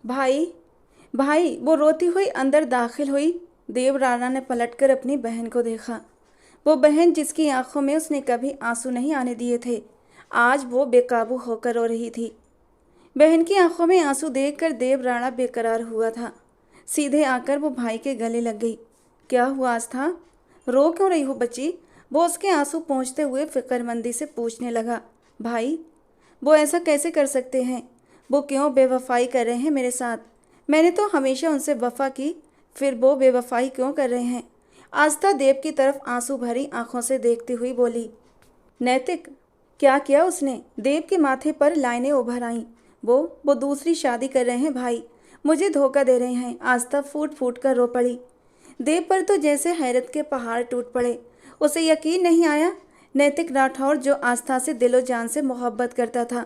भाई, भाई, वो रोती हुई अंदर दाखिल हुई। देव राणा ने पलटकर अपनी बहन को देखा। वो बहन जिसकी आंखों में उसने कभी आंसू नहीं आने दिए थे, आज वो बेकाबू होकर रो रही थी। बहन की आंखों में आंसू देखकर देव राणा बेकरार हुआ था। सीधे आकर वो भाई के गले लग गई। क्या हुआ आस्था, रो क्यों रही हो बच्ची? वो उसके आंसू पोंछते हुए फिक्रमंदी से पूछने लगा। भाई, वो ऐसा कैसे कर सकते हैं? वो क्यों बेवफाई कर रहे हैं मेरे साथ? मैंने तो हमेशा उनसे वफा की, फिर वो बेवफाई क्यों कर रहे हैं? आस्था देव की तरफ आंसू भरी आंखों से देखती हुई बोली। नैतिक, क्या किया उसने? देव के माथे पर लाइनें उभर आईं। वो दूसरी शादी कर रहे हैं भाई, मुझे धोखा दे रहे हैं। आस्था फूट फूट कर रो पड़ी। देव पर तो जैसे हैरत के पहाड़ टूट पड़े। उसे यकीन नहीं आया, नैतिक राठौर जो आस्था से दिलो जान से मोहब्बत करता था,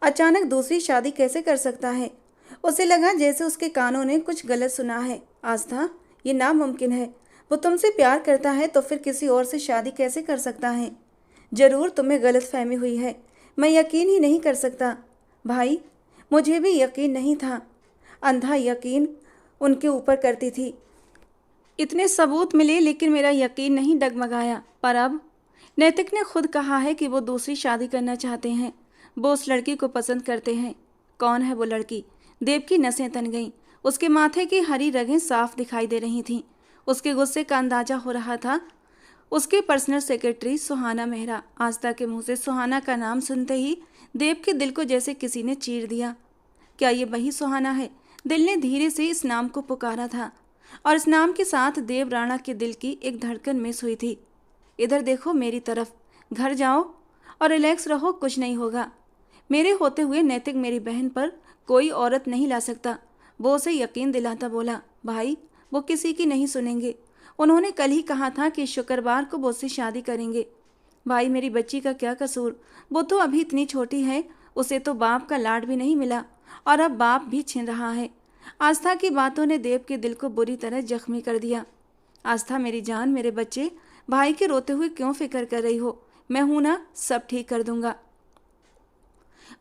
अचानक दूसरी शादी कैसे कर सकता है? उसे लगा जैसे उसके कानों ने कुछ गलत सुना है। आस्था, ये नामुमकिन है। वो तुमसे प्यार करता है तो फिर किसी और से शादी कैसे कर सकता है? जरूर तुम्हें गलत फहमी हुई है। मैं यकीन ही नहीं कर सकता। भाई, मुझे भी यकीन नहीं था। अंधा यकीन उनके ऊपर करती थी। इतने सबूत मिले लेकिन मेरा यकीन नहीं डगमगाया। पर अब नैतिक ने खुद कहा है कि वो दूसरी शादी करना चाहते हैं। वो उस लड़की को पसंद करते हैं। कौन है वो लड़की? देव की नसें तन गईं। उसके माथे की हरी रगें साफ दिखाई दे रही थीं। उसके गुस्से का अंदाजा हो रहा था। उसके पर्सनल सेक्रेटरी सुहाना मेहरा। आस्था के मुंह से सुहाना का नाम सुनते ही देव के दिल को जैसे किसी ने चीर दिया। क्या ये वही सुहाना है? दिल ने धीरे से इस नाम को पुकारा था और इस नाम के साथ देव राणा के दिल की एक धड़कन मिस हुई थी। इधर देखो मेरी तरफ, घर जाओ और रिलैक्स रहो, कुछ नहीं होगा। मेरे होते हुए नैतिक मेरी बहन पर कोई औरत नहीं ला सकता। वो उसे यकीन दिलाता बोला। भाई, वो किसी की नहीं सुनेंगे। उन्होंने कल ही कहा था कि शुक्रवार को वो उससे शादी करेंगे। भाई, मेरी बच्ची का क्या कसूर? वो तो अभी इतनी छोटी है, उसे तो बाप का लाड भी नहीं मिला और अब बाप भी छिन रहा है। आस्था की बातों ने देव के दिल को बुरी तरह जख्मी कर दिया। आस्था मेरी जान, मेरे बच्चे, भाई के रोते हुए क्यों फिक्र कर रही हो? मैं हूं ना, सब ठीक कर दूंगा।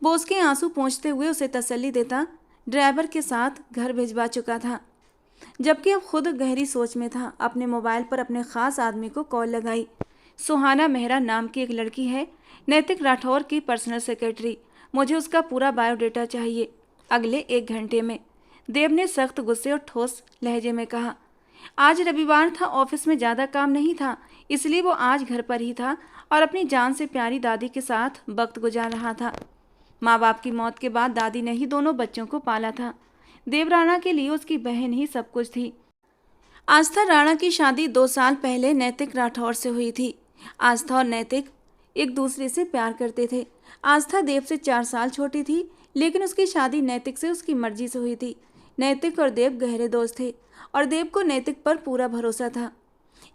वो उसके आंसू पोंछते हुए उसे तसल्ली देता ड्राइवर के साथ घर भिजवा चुका था, जबकि अब खुद गहरी सोच में था। अपने मोबाइल पर अपने खास आदमी को कॉल लगाई। सुहाना मेहरा नाम की एक लड़की है, नैतिक राठौर की पर्सनल सेक्रेटरी। मुझे उसका पूरा बायोडेटा चाहिए, अगले 1 घंटे में। देव ने सख्त गुस्से और ठोस लहजे में कहा। आज रविवार था, ऑफिस में ज़्यादा काम नहीं था, इसलिए वो आज घर पर ही था और अपनी जान से प्यारी दादी के साथ वक्त गुजार रहा था। माँ बाप की मौत के बाद दादी ने ही दोनों बच्चों को पाला था। देव राणा के लिए उसकी बहन ही सब कुछ थी। आस्था राणा की शादी 2 साल पहले नैतिक राठौर से हुई थी। आस्था और नैतिक एक दूसरे से प्यार करते थे। आस्था देव से 4 साल छोटी थी, लेकिन उसकी शादी नैतिक से उसकी मर्जी से हुई थी। नैतिक और देव गहरे दोस्त थे और देव को नैतिक पर पूरा भरोसा था,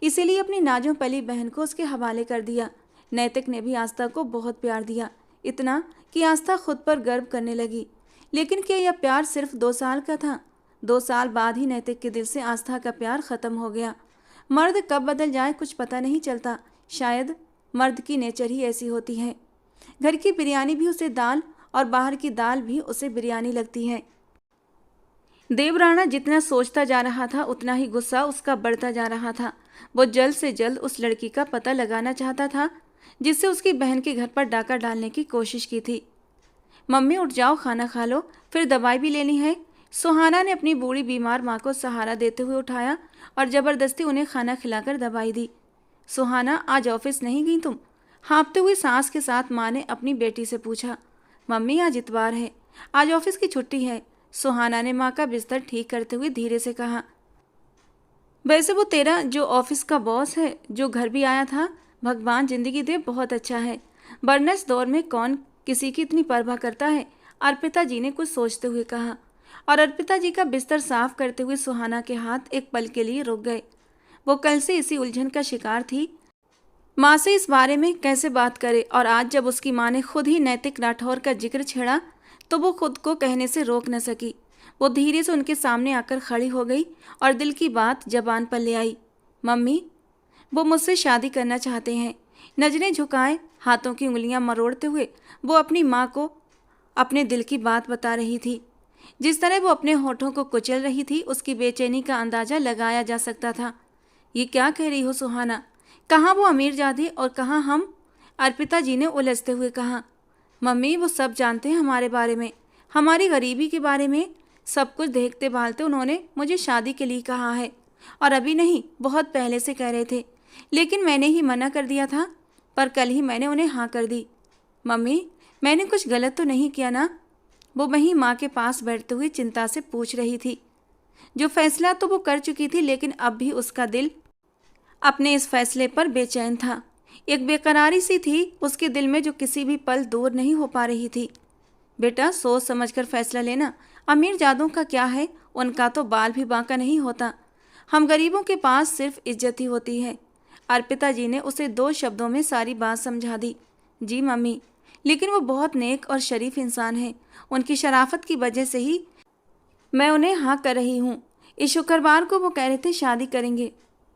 इसीलिए अपनी नाजों पली बहन को उसके हवाले कर दिया। नैतिक ने भी आस्था को बहुत प्यार दिया, इतना कि आस्था खुद पर गर्व करने लगी। लेकिन क्या यह प्यार सिर्फ 2 साल का था? 2 साल बाद ही नैतिक के दिल से आस्था का प्यार खत्म हो गया। मर्द कब बदल जाए कुछ पता नहीं चलता। शायद मर्द की नेचर ही ऐसी होती है। घर की बिरयानी भी उसे दाल और बाहर की दाल भी उसे बिरयानी लगती है। देव राणा जितना सोचता जा रहा था उतना ही गुस्सा उसका बढ़ता जा रहा था। वो जल्द से जल्द उस लड़की का पता लगाना चाहता था जिससे उसकी बहन के घर पर डाका डालने की कोशिश की थी। मम्मी उठ जाओ, खाना खा लो, फिर दवाई भी लेनी है। सुहाना ने अपनी बूढ़ी बीमार माँ को सहारा देते हुए उठाया और जबरदस्ती उन्हें खाना खिलाकर दवाई दी। सुहाना, आज ऑफिस नहीं गई तुम? हाँफते हुए सांस के साथ माँ ने अपनी बेटी से पूछा। मम्मी, आज इतवार है, आज ऑफिस की छुट्टी है। सुहाना ने माँ का बिस्तर ठीक करते हुए धीरे से कहा। वैसे वो तेरा जो ऑफिस का बॉस है, जो घर भी आया था, भगवान जिंदगी दे, बहुत अच्छा है, वरना इस दौर में कौन किसी की इतनी परवाह करता है। अर्पिता जी ने कुछ सोचते हुए कहा और अर्पिता जी का बिस्तर साफ करते हुए सुहाना के हाथ एक पल के लिए रुक गए। वो कल से इसी उलझन का शिकार थी, माँ से इस बारे में कैसे बात करे, और आज जब उसकी माँ ने खुद ही नैतिक राठौर का जिक्र छेड़ा तो वो खुद को कहने से रोक न सकी। वो धीरे से उनके सामने आकर खड़ी हो गई और दिल की बात जबान पर ले आई। मम्मी, वो मुझसे शादी करना चाहते हैं। नजरें झुकाए, हाथों की उंगलियां मरोड़ते हुए वो अपनी माँ को अपने दिल की बात बता रही थी। जिस तरह वो अपने होठों को कुचल रही थी, उसकी बेचैनी का अंदाजा लगाया जा सकता था। ये क्या कह रही हो सुहाना? कहाँ वो अमीरजादे और कहाँ हम? अर्पिता जी ने उलझते हुए कहा। मम्मी, वो सब जानते हैं हमारे बारे में, हमारी गरीबी के बारे में। सब कुछ देखते भालते उन्होंने मुझे शादी के लिए कहा है, और अभी नहीं, बहुत पहले से कह रहे थे, लेकिन मैंने ही मना कर दिया था। पर कल ही मैंने उन्हें हाँ कर दी। मम्मी, मैंने कुछ गलत तो नहीं किया ना? वो वहीं माँ के पास बैठते हुए चिंता से पूछ रही थी। जो फैसला तो वो कर चुकी थी, लेकिन अब भी उसका दिल अपने इस फैसले पर बेचैन था। एक बेकरारी सी थी उसके दिल में, जो किसी भी पल दूर नहीं हो पा रही थी। बेटा, सोच समझकर फैसला लेना। अमीर जादों का क्या है, उनका तो बाल भी बांका नहीं होता। हम गरीबों के पास सिर्फ इज्जत ही होती है। अर्पिता जी ने उसे 2 शब्दों में सारी बात समझा दी। जी मम्मी, लेकिन वो बहुत नेक और शरीफ इंसान है। उनकी शराफत की वजह से ही मैं उन्हें हाँ कर रही हूँ। इस शुक्रवार को वो कह रहे थे शादी करेंगे,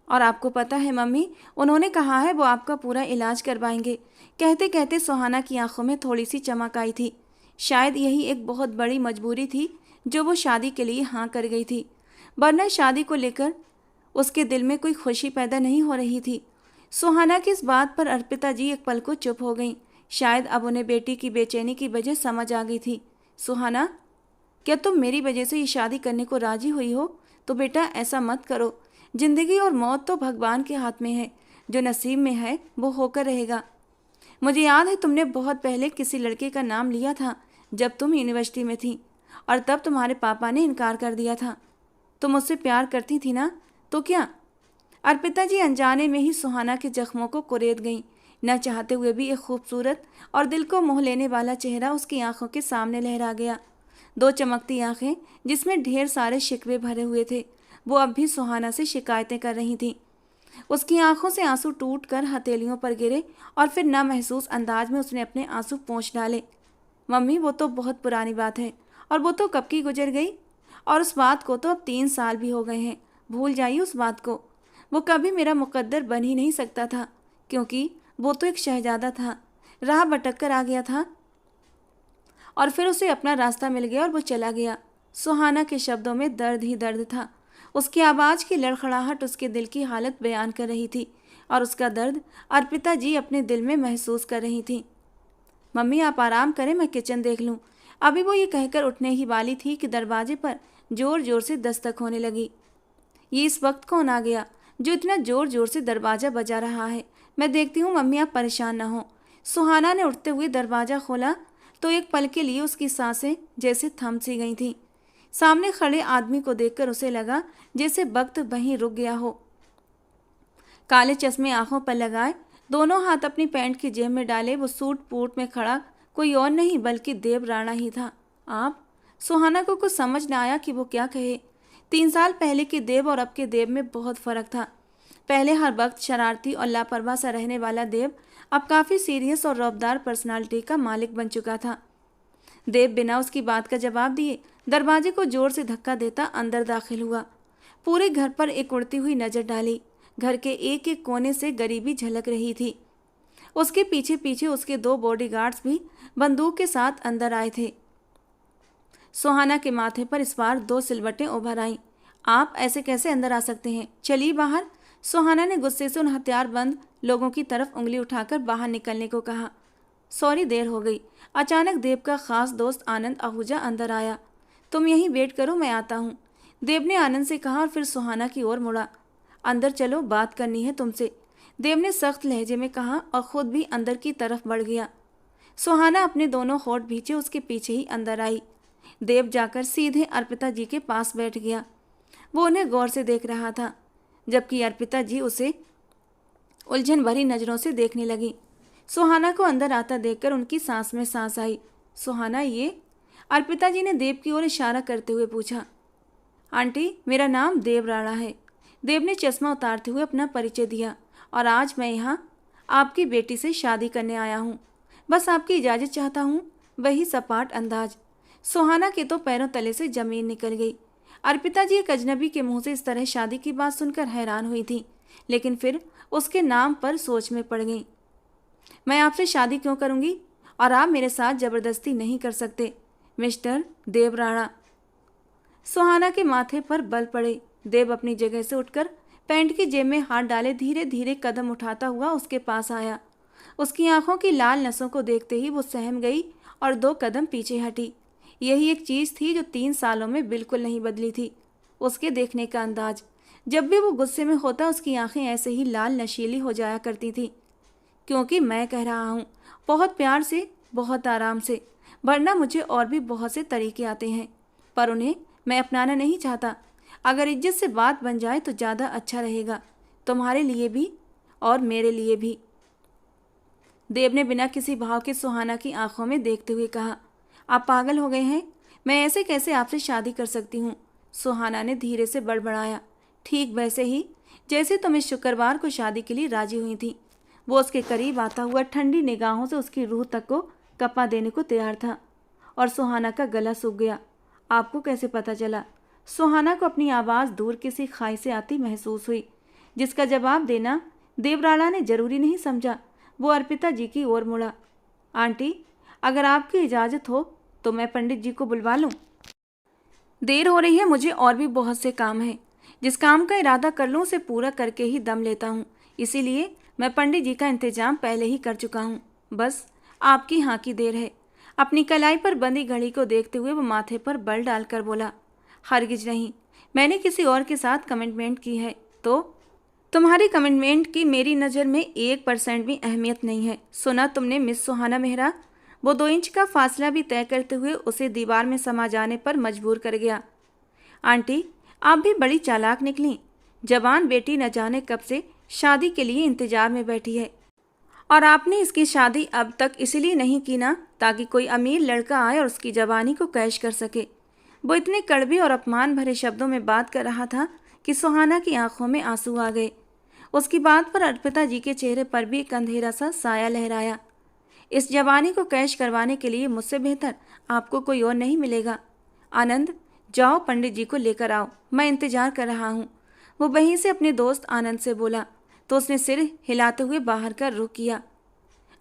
और आपको पता है मम्मी, उन्होंने कहा है वो आपका पूरा इलाज करवाएंगे। कहते कहते सुहाना की आंखों में थोड़ी सी चमक आई थी। शायद यही एक बहुत बड़ी मजबूरी थी जो वो शादी के लिए हाँ कर गई थी, वरना शादी को लेकर उसके दिल में कोई खुशी पैदा नहीं हो रही थी। सुहाना की इस बात पर अर्पिता जी एक पल को चुप हो गईं। शायद अब उन्हें बेटी की बेचैनी की वजह समझ आ गई थी। सुहाना, क्या तुम मेरी वजह से ये शादी करने को राजी हुई हो? तो बेटा ऐसा मत करो। जिंदगी और मौत तो भगवान के हाथ में है। जो नसीब में है वो होकर रहेगा। मुझे याद है तुमने बहुत पहले किसी लड़के का नाम लिया था जब तुम यूनिवर्सिटी में थी, और तब तुम्हारे पापा ने इनकार कर दिया था। तुम मुझसे प्यार करती थी ना? तो क्या? अर्पिता जी अनजाने में ही सुहाना के जख्मों को कुरेद गईं। न चाहते हुए भी एक खूबसूरत और दिल को मोह लेने वाला चेहरा उसकी आंखों के सामने लहरा गया। 2 चमकती आंखें जिसमें ढेर सारे शिकवे भरे हुए थे, वो अब भी सुहाना से शिकायतें कर रही थीं। उसकी आंखों से आंसू टूट कर हथेलियों पर गिरे, और फिर नामहसूस अंदाज में उसने अपने आंसू पोंछ डाले। मम्मी, वो तो बहुत पुरानी बात है, और वो तो कब की गुजर गई, और उस बात को तो अब 3 साल भी हो गए हैं। भूल जाइए उस बात को। वो कभी मेरा मुकद्दर बन ही नहीं सकता था, क्योंकि वो तो एक शहजादा था, राह भटक कर आ गया था, और फिर उसे अपना रास्ता मिल गया और वो चला गया। सुहाना के शब्दों में दर्द ही दर्द था। उसकी आवाज़ की लड़खड़ाहट उसके दिल की हालत बयान कर रही थी, और उसका दर्द अर्पिता जी अपने दिल में महसूस कर रही थी। मम्मी, आप आराम करें, मैं किचन देख लूँ। अभी वो ये कहकर उठने ही वाली थी कि दरवाजे पर जोर जोर से दस्तक होने लगी। ये इस वक्त कौन आ गया जो इतना जोर जोर से दरवाज़ा बजा रहा है? मैं देखती हूँ मम्मी, आप परेशान ना हो। सुहाना ने उठते हुए दरवाज़ा खोला तो एक पल के लिए उसकी सांसें जैसे थम सी गई थीं। सामने खड़े आदमी को देखकर उसे लगा जैसे वक्त वहीं रुक गया हो। काले चश्मे आंखों पर लगाए, दोनों हाथ अपनी पैंट की जेब में डाले, वो सूट बूट में खड़ा कोई और नहीं बल्कि देव राणा ही था। आप? सुहाना को कुछ समझ न आया कि वो क्या कहे। 3 साल पहले के देव और अब के देव में बहुत फर्क था। पहले हर वक्त शरारती और लापरवाह सा रहने वाला देव अब काफ़ी सीरियस और रौबदार पर्सनालिटी का मालिक बन चुका था। देव बिना उसकी बात का जवाब दिए दरवाजे को जोर से धक्का देता अंदर दाखिल हुआ। पूरे घर पर एक उड़ती हुई नज़र डाली। घर के एक एक कोने से गरीबी झलक रही थी। उसके पीछे पीछे उसके 2 बॉडीगार्ड्स भी बंदूक के साथ अंदर आए थे। सुहाना के माथे पर इस बार 2 सिलवटें उभर आईं। आप ऐसे कैसे अंदर आ सकते हैं? चलिए बाहर। सुहाना ने गुस्से से उन हथियारबंद लोगों की तरफ उंगली उठाकर बाहर निकलने को कहा। सॉरी, देर हो गई। अचानक देव का खास दोस्त आनंद आहूजा अंदर आया। तुम यहीं वेट करो, मैं आता हूँ, देव ने आनंद से कहा, और फिर सुहाना की ओर मुड़ा। अंदर चलो, बात करनी है तुमसे, देव ने सख्त लहजे में कहा, और खुद भी अंदर की तरफ बढ़ गया। सुहाना अपने दोनों होठ भींचे उसके पीछे ही अंदर आई। देव जाकर सीधे अर्पिता जी के पास बैठ गया। वो उन्हें गौर से देख रहा था, जबकि अर्पिता जी उसे उलझन भरी नज़रों से देखने लगी। सुहाना को अंदर आता देखकर उनकी सांस में सांस आई। सुहाना, ये? अर्पिता जी ने देव की ओर इशारा करते हुए पूछा। आंटी, मेरा नाम देव राणा है। देव ने चश्मा उतारते हुए अपना परिचय दिया, और आज मैं यहाँ आपकी बेटी से शादी करने आया हूँ। बस आपकी इजाज़त चाहता हूँ। वही सपाट अंदाज। सुहाना के तो पैरों तले से जमीन निकल गई। अर्पिता जी एक अजनबी के मुंह से इस तरह शादी की बात सुनकर हैरान हुई थी, लेकिन फिर उसके नाम पर सोच में पड़ गई। मैं आपसे शादी क्यों करूँगी, और आप मेरे साथ ज़बरदस्ती नहीं कर सकते, मिस्टर देव राणा। सुहाना के माथे पर बल पड़े। देव अपनी जगह से उठकर पैंट की जेब में हाथ डाले धीरे धीरे कदम उठाता हुआ उसके पास आया। उसकी आंखों की लाल नसों को देखते ही वो सहम गई और 2 कदम पीछे हटी। यही एक चीज थी जो 3 सालों में बिल्कुल नहीं बदली थी, उसके देखने का अंदाज। जब भी वो गुस्से में होता उसकी आंखें ऐसे ही लाल नशीली हो जाया करती थी। क्योंकि मैं कह रहा हूँ, बहुत प्यार से, बहुत आराम से, वरना मुझे और भी बहुत से तरीके आते हैं, पर उन्हें मैं अपनाना नहीं चाहता। अगर इज्जत से बात बन जाए तो ज़्यादा अच्छा रहेगा, तुम्हारे लिए भी और मेरे लिए भी। देव ने बिना किसी भाव के सुहाना की आंखों में देखते हुए कहा, आप पागल हो गए हैं? मैं ऐसे कैसे आपसे शादी कर सकती हूँ? सुहाना ने धीरे से बड़बड़ाया। ठीक वैसे ही जैसे तुम इस शुक्रवार को शादी के लिए राजी हुई थी। वो उसके करीब आता हुआ ठंडी निगाहों से उसकी रूह तक को कपा देने को तैयार था और सुहाना का गला सूख गया। आपको कैसे पता चला? सुहाना को अपनी आवाज़ दूर किसी खाई से आती महसूस हुई, जिसका जवाब देना देवराणा ने जरूरी नहीं समझा। वो अर्पिता जी की ओर मुड़ा। आंटी, अगर आपकी इजाज़त हो तो मैं पंडित जी को बुलवा लूँ? देर हो रही है, मुझे और भी बहुत से काम हैं। जिस काम का इरादा कर लूँ उसे पूरा करके ही दम लेता हूँ, इसीलिए मैं पंडित जी का इंतजाम पहले ही कर चुका हूँ। बस आपकी हाँ की देर है। अपनी कलाई पर बंधी घड़ी को देखते हुए वो माथे पर बल डालकर बोला, हरगिज नहीं, मैंने किसी और के साथ कमिटमेंट की है। तो तुम्हारी कमिटमेंट की मेरी नज़र में 1% भी अहमियत नहीं है। सुना तुमने मिस सुहाना मेहरा? वो 2 इंच का फासला भी तय करते हुए उसे दीवार में समा जाने पर मजबूर कर गया। आंटी, आप भी बड़ी चालाक निकली। जवान बेटी न जाने कब से शादी के लिए इंतजार में बैठी है, और आपने इसकी शादी अब तक इसलिए नहीं की ना ताकि कोई अमीर लड़का आए और उसकी जवानी को कैश कर सके। वो इतने कड़वे और अपमान भरे शब्दों में बात कर रहा था कि सुहाना की आंखों में आंसू आ गए। उसकी बात पर अर्पिता जी के चेहरे पर भी एक अंधेरा सा साया लहराया। इस जवानी को कैश करवाने के लिए मुझसे बेहतर आपको कोई और नहीं मिलेगा। आनंद, जाओ पंडित जी को लेकर आओ, मैं इंतजार कर रहा हूँ। वो वहीं से अपने दोस्त आनंद से बोला तो उसने सिर हिलाते हुए बाहर का रुख किया।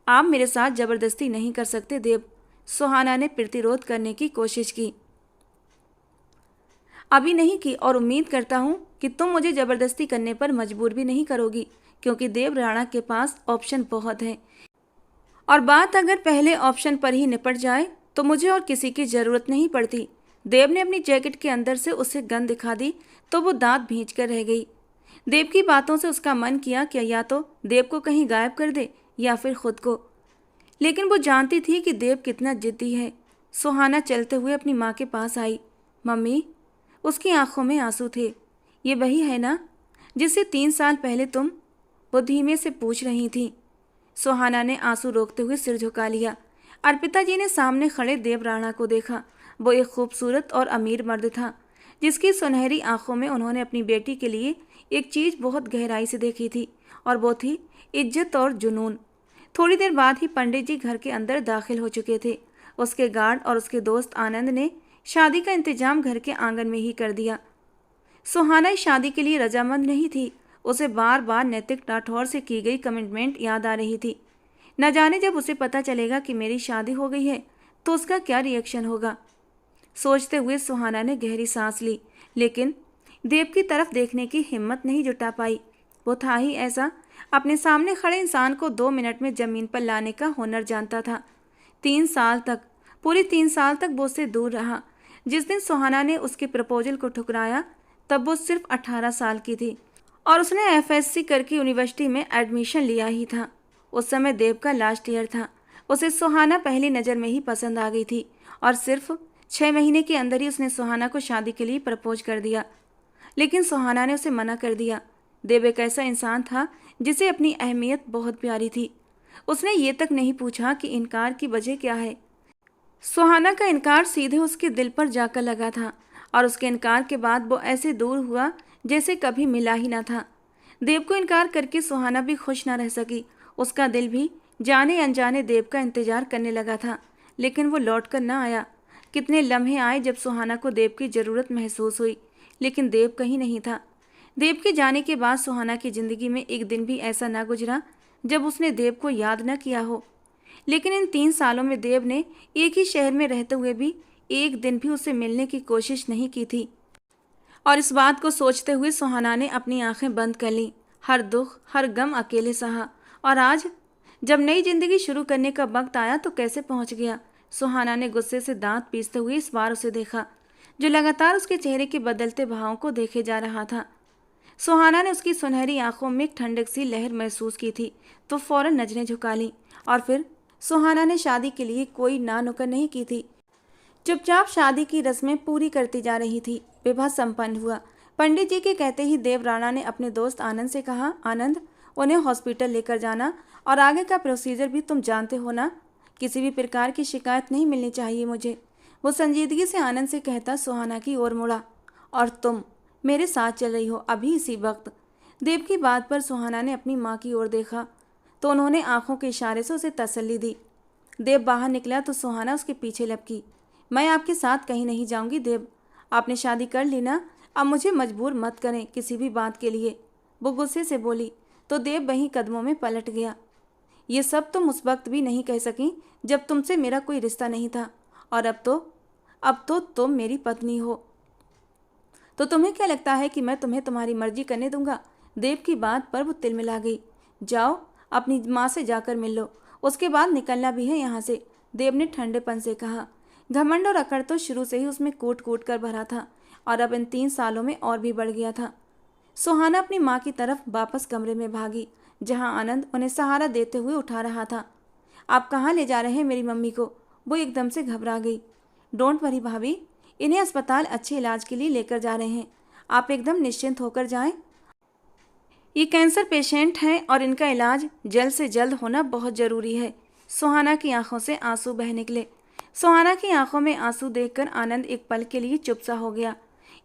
आप मेरे साथ जबरदस्ती नहीं कर सकते देव। सुहाना ने प्रतिरोध करने की कोशिश की। अभी नहीं की, और उम्मीद करता हूँ कि तुम मुझे जबरदस्ती करने पर मजबूर भी नहीं करोगी, क्योंकि देव राणा के पास ऑप्शन बहुत हैं, और बात अगर पहले ऑप्शन पर ही निपट जाए तो मुझे और किसी की जरूरत नहीं पड़ती। देव ने अपनी जैकेट के अंदर से उसे गन दिखा दी तो वो दांत भींच कर रह गई। देव की बातों से उसका मन किया कि या तो देव को कहीं गायब कर दे या फिर खुद को, लेकिन वो जानती थी कि देव कितना जिद्दी है। सुहाना चलते हुए अपनी माँ के पास आई। मम्मी, उसकी आंखों में आंसू थे। ये वही है ना जिससे 3 साल पहले तुम? वो धीमे से पूछ रही थी। सुहाना ने आंसू रोकते हुए सिर झुका लिया। अर्पिता जी ने सामने खड़े देव राणा को देखा। वो एक खूबसूरत और अमीर मर्द था, जिसकी सुनहरी आंखों में उन्होंने अपनी बेटी के लिए एक चीज़ बहुत गहराई से देखी थी, और वो थी इज्जत और जुनून। थोड़ी देर बाद ही पंडित जी घर के अंदर दाखिल हो चुके थे। उसके गार्ड और उसके दोस्त आनंद ने शादी का इंतजाम घर के आंगन में ही कर दिया। सुहाना इस शादी के लिए रजामंद नहीं थी। उसे बार बार नैतिक राठौर से की गई कमिटमेंट याद आ रही थी। न जाने जब उसे पता चलेगा कि मेरी शादी हो गई है तो उसका क्या रिएक्शन होगा। सोचते हुए सुहाना ने गहरी सांस ली, लेकिन देव की तरफ देखने की हिम्मत नहीं जुटा पाई। वो था ही ऐसा, अपने सामने खड़े इंसान को 2 मिनट में जमीन पर लाने का हुनर जानता था। 3 साल तक, पूरे 3 साल तक वो उससे दूर रहा। जिस दिन सुहाना ने उसके प्रपोजल को ठुकराया तब वो सिर्फ 18 साल की थी, और उसने एफएससी करके यूनिवर्सिटी में एडमिशन लिया ही था। उस समय देव का लास्ट ईयर था। उसे सुहाना पहली नज़र में ही पसंद आ गई थी, और सिर्फ 6 महीने के अंदर ही उसने सुहाना को शादी के लिए प्रपोज कर दिया। लेकिन सुहाना ने उसे मना कर दिया। देव एक ऐसा इंसान था जिसे अपनी अहमियत बहुत प्यारी थी। उसने ये तक नहीं पूछा कि इनकार की वजह क्या है। सुहाना का इनकार सीधे उसके दिल पर जाकर लगा था, और उसके इनकार के बाद वो ऐसे दूर हुआ जैसे कभी मिला ही ना था। देव को इनकार करके सुहाना भी खुश ना रह सकी। उसका दिल भी जाने अनजाने देव का इंतजार करने लगा था, लेकिन वो लौट कर ना आया। कितने लम्हे आए जब सुहाना को देव की ज़रूरत महसूस हुई, लेकिन देव कहीं नहीं था। देव के जाने के बाद सुहाना की ज़िंदगी में एक दिन भी ऐसा ना गुजरा जब उसने देव को याद न किया हो। लेकिन इन 3 सालों में देव ने एक ही शहर में रहते हुए भी एक दिन भी उससे मिलने की कोशिश नहीं की थी। और इस बात को सोचते हुए सुहाना ने अपनी आंखें बंद कर लीं। हर दुख, हर गम अकेले सहा। और आज जब नई जिंदगी शुरू करने का वक्त आया तो कैसे पहुंच गया। सुहाना ने गुस्से से दांत पीसते हुए इस बार उसे देखा, जो लगातार उसके चेहरे के बदलते भावों को देखे जा रहा था। सुहाना ने उसकी सुनहरी आंखों में एक ठंडक सी लहर महसूस की थी, तो फौरन नजरें झुका लीं। और फिर सुहाना ने शादी के लिए कोई ना नुक्कड़ नहीं की थी, चुपचाप शादी की रस्में पूरी करती जा रही थी। विवाह संपन्न हुआ। पंडित जी के कहते ही देव राणा ने अपने दोस्त आनंद से कहा, आनंद, उन्हें हॉस्पिटल लेकर जाना और आगे का प्रोसीजर भी तुम जानते हो ना। किसी भी प्रकार की शिकायत नहीं मिलनी चाहिए मुझे। वो संजीदगी से आनंद से कहता सुहाना की ओर मुड़ा। और तुम मेरे साथ चल रही हो अभी इसी वक्त। देव की बात पर सुहाना ने अपनी माँ की ओर देखा तो उन्होंने आंखों के इशारे से उसे तसल्ली दी। देव बाहर निकला तो सुहाना उसके पीछे लपकी। मैं आपके साथ कहीं नहीं जाऊंगी देव, आपने शादी कर ली ना, अब मुझे मजबूर मत करें किसी भी बात के लिए, वो गुस्से से बोली। तो देव वहीं कदमों में पलट गया। ये सब तुम उस वक्त भी नहीं कह सकी जब तुमसे मेरा कोई रिश्ता नहीं था, और अब तो तुम मेरी पत्नी हो। तो तुम्हें क्या लगता है कि मैं तुम्हें तुम्हारी मर्जी करने दूंगा। देव की बात पर वो तिलमिला गई। जाओ अपनी माँ से जाकर मिल लो, उसके बाद निकलना भी है यहाँ से, देव ने ठंडेपन से कहा। घमंड और अकड़ तो शुरू से ही उसमें कूट कूट कर भरा था, और अब इन 3 सालों में और भी बढ़ गया था। सुहाना अपनी माँ की तरफ वापस कमरे में भागी, जहाँ आनंद उन्हें सहारा देते हुए उठा रहा था। आप कहाँ ले जा रहे हैं मेरी मम्मी को। वो एकदम से घबरा गई। डोंट वरी भाभी, इन्हें अस्पताल अच्छे इलाज के लिए लेकर जा रहे हैं, आप एकदम निश्चिंत होकर जाएं। ये कैंसर पेशेंट हैं और इनका इलाज जल्द से जल्द होना बहुत ज़रूरी है। सुहाना की आंखों से आंसू बह निकले। सुहाना की आंखों में आंसू देखकर आनंद एक पल के लिए चुप सा हो गया।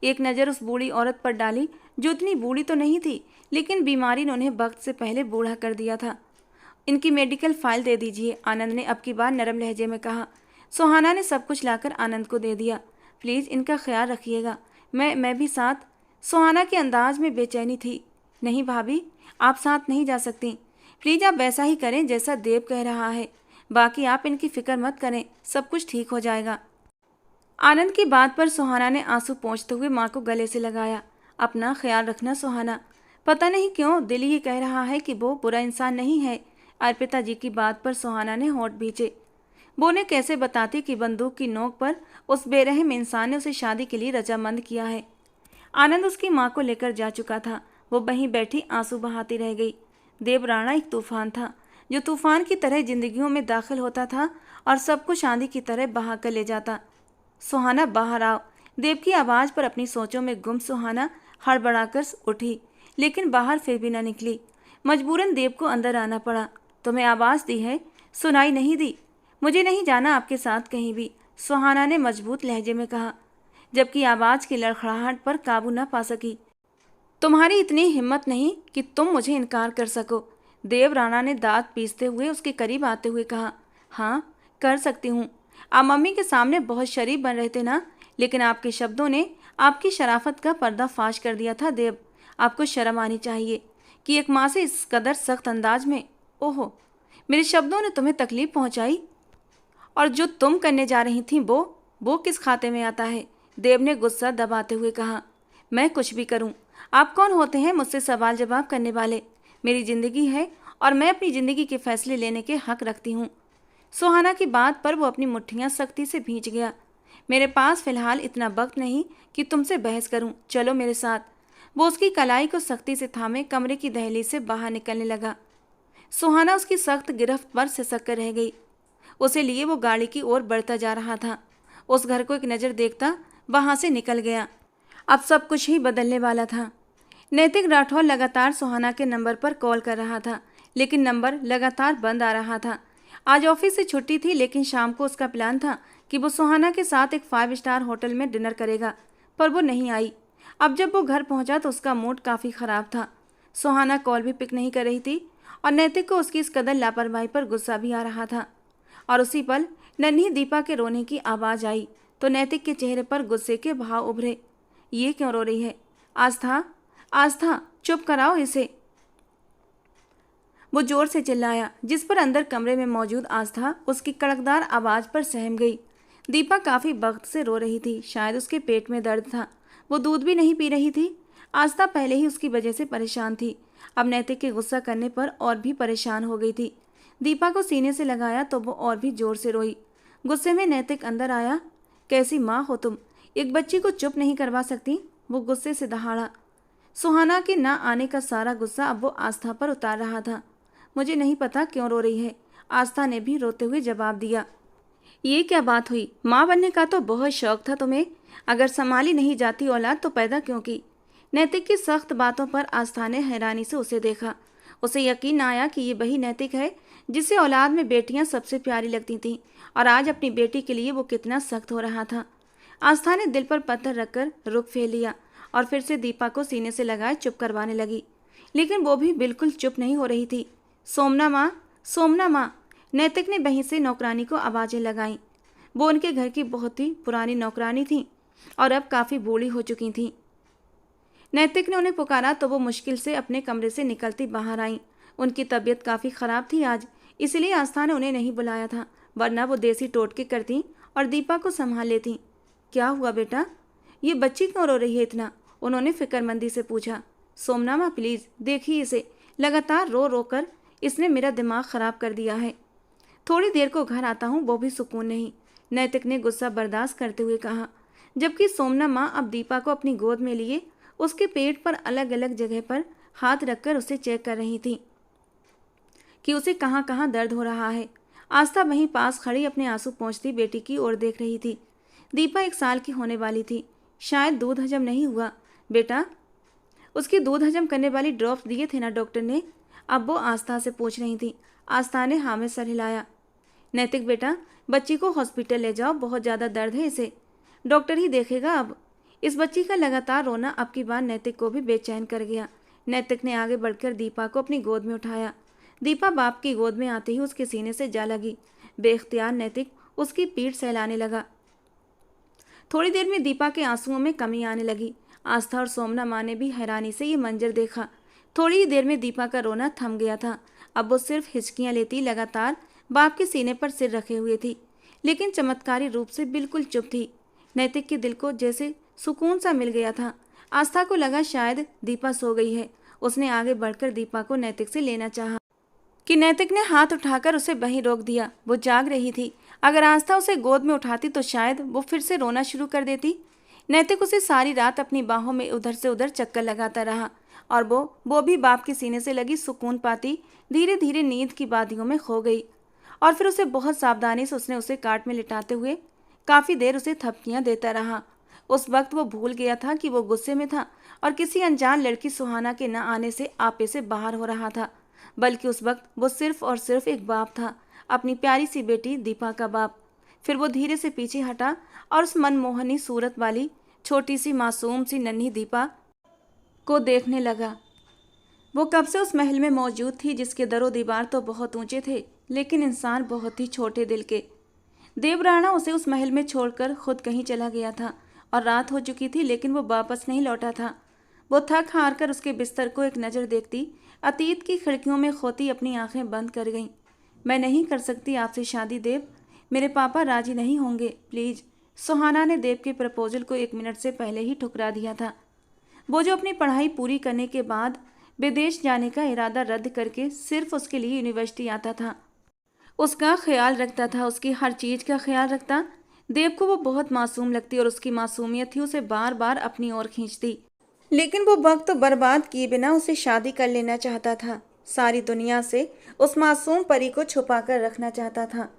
एक नज़र उस बूढ़ी औरत पर डाली, जो इतनी बूढ़ी तो नहीं थी, लेकिन बीमारी ने उन्हें वक्त से पहले बूढ़ा कर दिया था। इनकी मेडिकल फाइल दे दीजिए, आनंद ने अब की बार नरम लहजे में कहा। सुहाना ने सब कुछ लाकर आनंद को दे दिया। प्लीज़ इनका ख्याल रखिएगा, मैं भी साथ। सुहाना के अंदाज में बेचैनी थी। नहीं भाभी, आप साथ नहीं जा सकती। प्लीज़ आप वैसा ही करें जैसा देव कह रहा है, बाकी आप इनकी फिक्र मत करें, सब कुछ ठीक हो जाएगा। आनंद की बात पर सुहाना ने आंसू पोंछते हुए माँ को गले से लगाया। अपना ख्याल रखना सुहाना। पता नहीं क्यों दिल ये कह रहा है कि वो बुरा इंसान नहीं है। अर्पिता जी की बात पर सुहाना ने होंठ भींचे। वो उन्हें कैसे बताती कि बंदूक की नोक पर उस बेरहम इंसान ने उसे शादी के लिए रजामंद किया है। आनंद उसकी माँ को लेकर जा चुका था। वो वहीं बैठी आंसू बहाती रह गई। देव राणा एक तूफान था, जो तूफान की तरह जिंदगियों में दाखिल होता था और सब कुछ आंधी की तरह बहा कर ले जाता। सुहाना बाहर आओ। देव की आवाज़ पर अपनी सोचों में गुम सुहाना हड़बड़ाकर उठी, लेकिन बाहर फिर भी न निकली। मजबूरन देव को अंदर आना पड़ा। तुम्हें आवाज़ दी है, सुनाई नहीं दी। मुझे नहीं जाना आपके साथ कहीं भी, सुहाना ने मजबूत लहजे में कहा, जबकि आवाज़ की लड़खड़ाहट पर काबू न पा सकी। तुम्हारी इतनी हिम्मत नहीं कि तुम मुझे इनकार कर सको, देव राणा ने दांत पीसते हुए उसके करीब आते हुए कहा। हाँ, कर सकती हूँ। आप मम्मी के सामने बहुत शरीफ बन रहे थे ना, लेकिन आपके शब्दों ने आपकी शराफत का पर्दाफाश कर दिया था देव। आपको शर्म आनी चाहिए कि एक माँ से इस कदर सख्त अंदाज में। ओहो, मेरे शब्दों ने तुम्हें तकलीफ पहुँचाई, और जो तुम करने जा रही थी वो किस खाते में आता है, देव ने गुस्सा दबाते हुए कहा। मैं कुछ भी करूं, आप कौन होते हैं मुझसे सवाल जवाब करने वाले। मेरी ज़िंदगी है और मैं अपनी ज़िंदगी के फैसले लेने के हक रखती हूँ। सुहाना की बात पर वो अपनी मुट्ठियाँ सख्ती से भींच गया। मेरे पास फ़िलहाल इतना वक्त नहीं कि तुमसे बहस करूँ, चलो मेरे साथ। वो उसकी कलाई को सख्ती से थामे कमरे की दहलीज से बाहर निकलने लगा। सुहाना उसकी सख्त गिरफ्त पर सिसक कर रह गई। उसे लिए वो गाड़ी की ओर बढ़ता जा रहा था। उस घर को एक नज़र देखता वहाँ से निकल गया। अब सब कुछ ही बदलने वाला था। नैतिक राठौर लगातार सुहाना के नंबर पर कॉल कर रहा था, लेकिन नंबर लगातार बंद आ रहा था। आज ऑफिस से छुट्टी थी, लेकिन शाम को उसका प्लान था कि वो सुहाना के साथ एक 5 स्टार होटल में डिनर करेगा, पर वो नहीं आई। अब जब वो घर पहुंचा तो उसका मूड काफ़ी ख़राब था। सुहाना कॉल भी पिक नहीं कर रही थी और नैतिक को उसकी इस कदर लापरवाही पर गुस्सा भी आ रहा था। और उसी पल नन्ही दीपा के रोने की आवाज़ आई तो नैतिक के चेहरे पर गुस्से के भाव उभरे। ये क्यों रो रही है? आस्था, चुप कराओ इसे, वो जोर से चिल्लाया, जिस पर अंदर कमरे में मौजूद आस्था उसकी कड़कदार आवाज़ पर सहम गई। दीपा काफी वक्त से रो रही थी। शायद उसके पेट में दर्द था। वो दूध भी नहीं पी रही थी। आस्था पहले ही उसकी वजह से परेशान थी, अब नैतिक के गुस्सा करने पर और भी परेशान हो गई थी। दीपा को सीने से लगाया तो वो और भी जोर से रोई। गुस्से में नैतिक अंदर आया। कैसी माँ हो तुम, एक बच्ची को चुप नहीं करवा सकती, वो गुस्से से दहाड़ा। सुहाना के ना आने का सारा गुस्सा अब वो आस्था पर उतार रहा था। मुझे नहीं पता क्यों रो रही है, आस्था ने भी रोते हुए जवाब दिया। ये क्या बात हुई, माँ बनने का तो बहुत शौक था तुम्हें, अगर संभाली नहीं जाती औलाद तो पैदा क्यों की। नैतिक की सख्त बातों पर आस्था ने हैरानी से उसे देखा। उसे यकीन आया कि ये वही नैतिक है जिसे औलाद में बेटियां सबसे प्यारी लगती थीं, और आज अपनी बेटी के लिए वो कितना सख्त हो रहा था। आस्था ने दिल पर पत्थर रखकर रुख फेर लिया और फिर से दीपा को सीने से लगाए चुप करवाने लगी, लेकिन वो भी बिल्कुल चुप नहीं हो रही थी। सोमना माँ, सोमना माँ, नैतिक ने वहीं से नौकरानी को आवाज़ें लगाईं। वो उनके घर की बहुत ही पुरानी नौकरानी थी और अब काफ़ी बूढ़ी हो चुकी थी। नैतिक ने उन्हें पुकारा तो वो मुश्किल से अपने कमरे से निकलती बाहर आईं। उनकी तबीयत काफ़ी ख़राब थी आज, इसलिए आस्था ने उन्हें नहीं बुलाया था, वरना वो देसी टोटके करती और दीपा को संभाल लेती। क्या हुआ बेटा, ये बच्ची क्यों रो रही है इतना, उन्होंने फिक्रमंदी से पूछा। सोमना माँ प्लीज़ देखिए इसे, लगातार रो रो कर इसने मेरा दिमाग ख़राब कर दिया है। थोड़ी देर को घर आता हूँ वो भी सुकून नहीं, नैतिक ने गुस्सा बर्दाश्त करते हुए कहा, जबकि सोमना माँ अब दीपा को अपनी गोद में लिए उसके पेट पर अलग अलग जगह पर हाथ रखकर उसे चेक कर रही थी कि उसे कहाँ कहाँ दर्द हो रहा है। आस्था वहीं पास खड़ी अपने आंसू पोंछती बेटी की ओर देख रही थी। दीपा 1 साल की होने वाली थी, शायद दूध हजम नहीं हुआ। बेटा, उसकी दूध हजम करने वाली ड्रॉप्स दिए थे ना डॉक्टर ने, अब वो आस्था से पूछ रही थी। आस्था ने हाँ में सर हिलाया। नैतिक बेटा, बच्ची को हॉस्पिटल ले जाओ, बहुत ज़्यादा दर्द है इसे, डॉक्टर ही देखेगा अब। इस बच्ची का लगातार रोना अब की बार नैतिक को भी बेचैन कर गया। नैतिक ने आगे बढ़कर दीपा को अपनी गोद में उठाया। दीपा बाप की गोद में आते ही उसके सीने से जा लगी। बेख्तियार नैतिक उसकी पीठ सहलाने लगा। थोड़ी देर में दीपा के आंसुओं में कमी आने लगी। आस्था और सोमना माँ ने भी हैरानी से ये मंजर देखा। थोड़ी ही देर में दीपा का रोना थम गया था। अब वो सिर्फ हिचकियाँ लेती लगातार बाप के सीने पर सिर रखे हुए थी, लेकिन चमत्कारी रूप से बिल्कुल चुप थी। नैतिक के दिल को जैसे सुकून सा मिल गया था। आस्था को लगा शायद दीपा सो गई है। उसने आगे बढ़कर दीपा को नैतिक से लेना चाहा कि नैतिक ने हाथ उठाकर उसे वहीं रोक दिया। वो जाग रही थी, अगर आस्था उसे गोद में उठाती तो शायद वो फिर से रोना शुरू कर देती। नैतिक उसे सारी रात अपनी बाहों में उधर से उधर चक्कर लगाता रहा और वो भी बाप के सीने से लगी सुकून पाती धीरे धीरे नींद की वादियों में खो गई। और फिर उसे बहुत सावधानी से उसने उसे काट में लिटाते हुए काफ़ी देर उसे थपकियां देता रहा। उस वक्त वो भूल गया था कि वो गुस्से में था और किसी अनजान लड़की सुहाना के न आने से आपे से बाहर हो रहा था, बल्कि उस वक्त वो सिर्फ और सिर्फ एक बाप था, अपनी प्यारी सी बेटी दीपा का बाप। फिर वो धीरे से पीछे हटा और उस मनमोहनी सूरत वाली छोटी सी मासूम सी नन्ही दीपा को देखने लगा। वो कब से उस महल में मौजूद थी जिसके दरो दीवार तो बहुत ऊंचे थे, लेकिन इंसान बहुत ही छोटे दिल के। देवराणा उसे उस महल में छोड़कर खुद कहीं चला गया था और रात हो चुकी थी, लेकिन वो वापस नहीं लौटा था। वो थक हार कर उसके बिस्तर को एक नज़र देखती अतीत की खिड़कियों में खोती अपनी आंखें बंद कर गईं। मैं नहीं कर सकती आपसे शादी देव, मेरे पापा राजी नहीं होंगे, प्लीज़। सुहाना ने देव के प्रपोजल को 1 मिनट से पहले ही ठुकरा दिया था। वो जो अपनी पढ़ाई पूरी करने के बाद विदेश जाने का इरादा रद्द करके सिर्फ उसके लिए यूनिवर्सिटी आता था, उसका ख्याल रखता था, उसकी हर चीज़ का ख्याल रखता। देव को वो बहुत मासूम लगती और उसकी मासूमियत ही उसे बार बार अपनी ओर खींचती, लेकिन वो वक्त तो बर्बाद किए बिना उसे शादी कर लेना चाहता था। सारी दुनिया से उस मासूम परी को छुपा कर रखना चाहता था,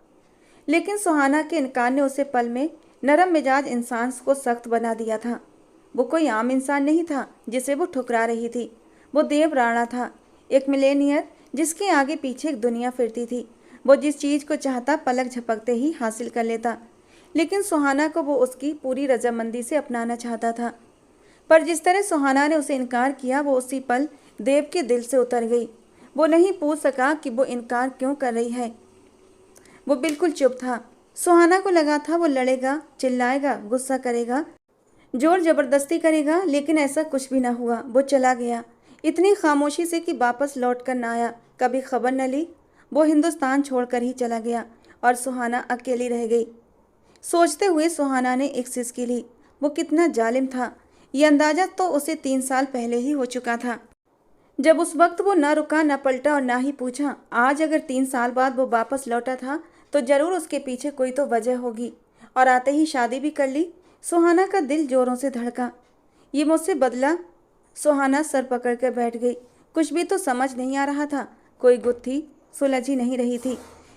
लेकिन सुहाना के इनकार ने उसे पल में नरम मिजाज इंसान को सख्त बना दिया था। वो कोई आम इंसान नहीं था जिसे वो ठुकरा रही थी, वो देव राणा था, एक मिलेनियर जिसके आगे पीछे एक दुनिया फिरती थी। वो जिस चीज़ को चाहता पलक झपकते ही हासिल कर लेता, लेकिन सुहाना को वो उसकी पूरी रजामंदी से अपनाना चाहता था। पर जिस तरह सुहाना ने उसे इनकार किया, वो उसी पल देव के दिल से उतर गई। वो नहीं पूछ सका कि वो इनकार क्यों कर रही है। वो बिल्कुल चुप था। सुहाना को लगा था वो लड़ेगा, चिल्लाएगा, गुस्सा करेगा, जोर जबरदस्ती करेगा, लेकिन ऐसा कुछ भी ना हुआ। वो चला गया इतनी खामोशी से कि वापस लौट कर ना आया, कभी खबर न ली। वो हिंदुस्तान छोड़कर ही चला गया और सुहाना अकेली रह गई। सोचते हुए सुहाना ने एक सिसकी ली। वो कितना जालिम था, ये अंदाजा तो उसे 3 साल पहले ही हो चुका था, जब उस वक्त वो ना रुका, ना पलटा और ना ही पूछा। आज अगर 3 साल बाद वो वापस लौटा था तो जरूर उसके पीछे कोई तो वजह होगी, और आते ही शादी भी कर ली। सुहाना का दिल जोरों से धड़का। ये मुझसे बदला? सुहाना सर पकड़ कर बैठ गई। कुछ भी तो समझ नहीं आ रहा था। कोई गुत्थी सुलझ ही नहीं रही थी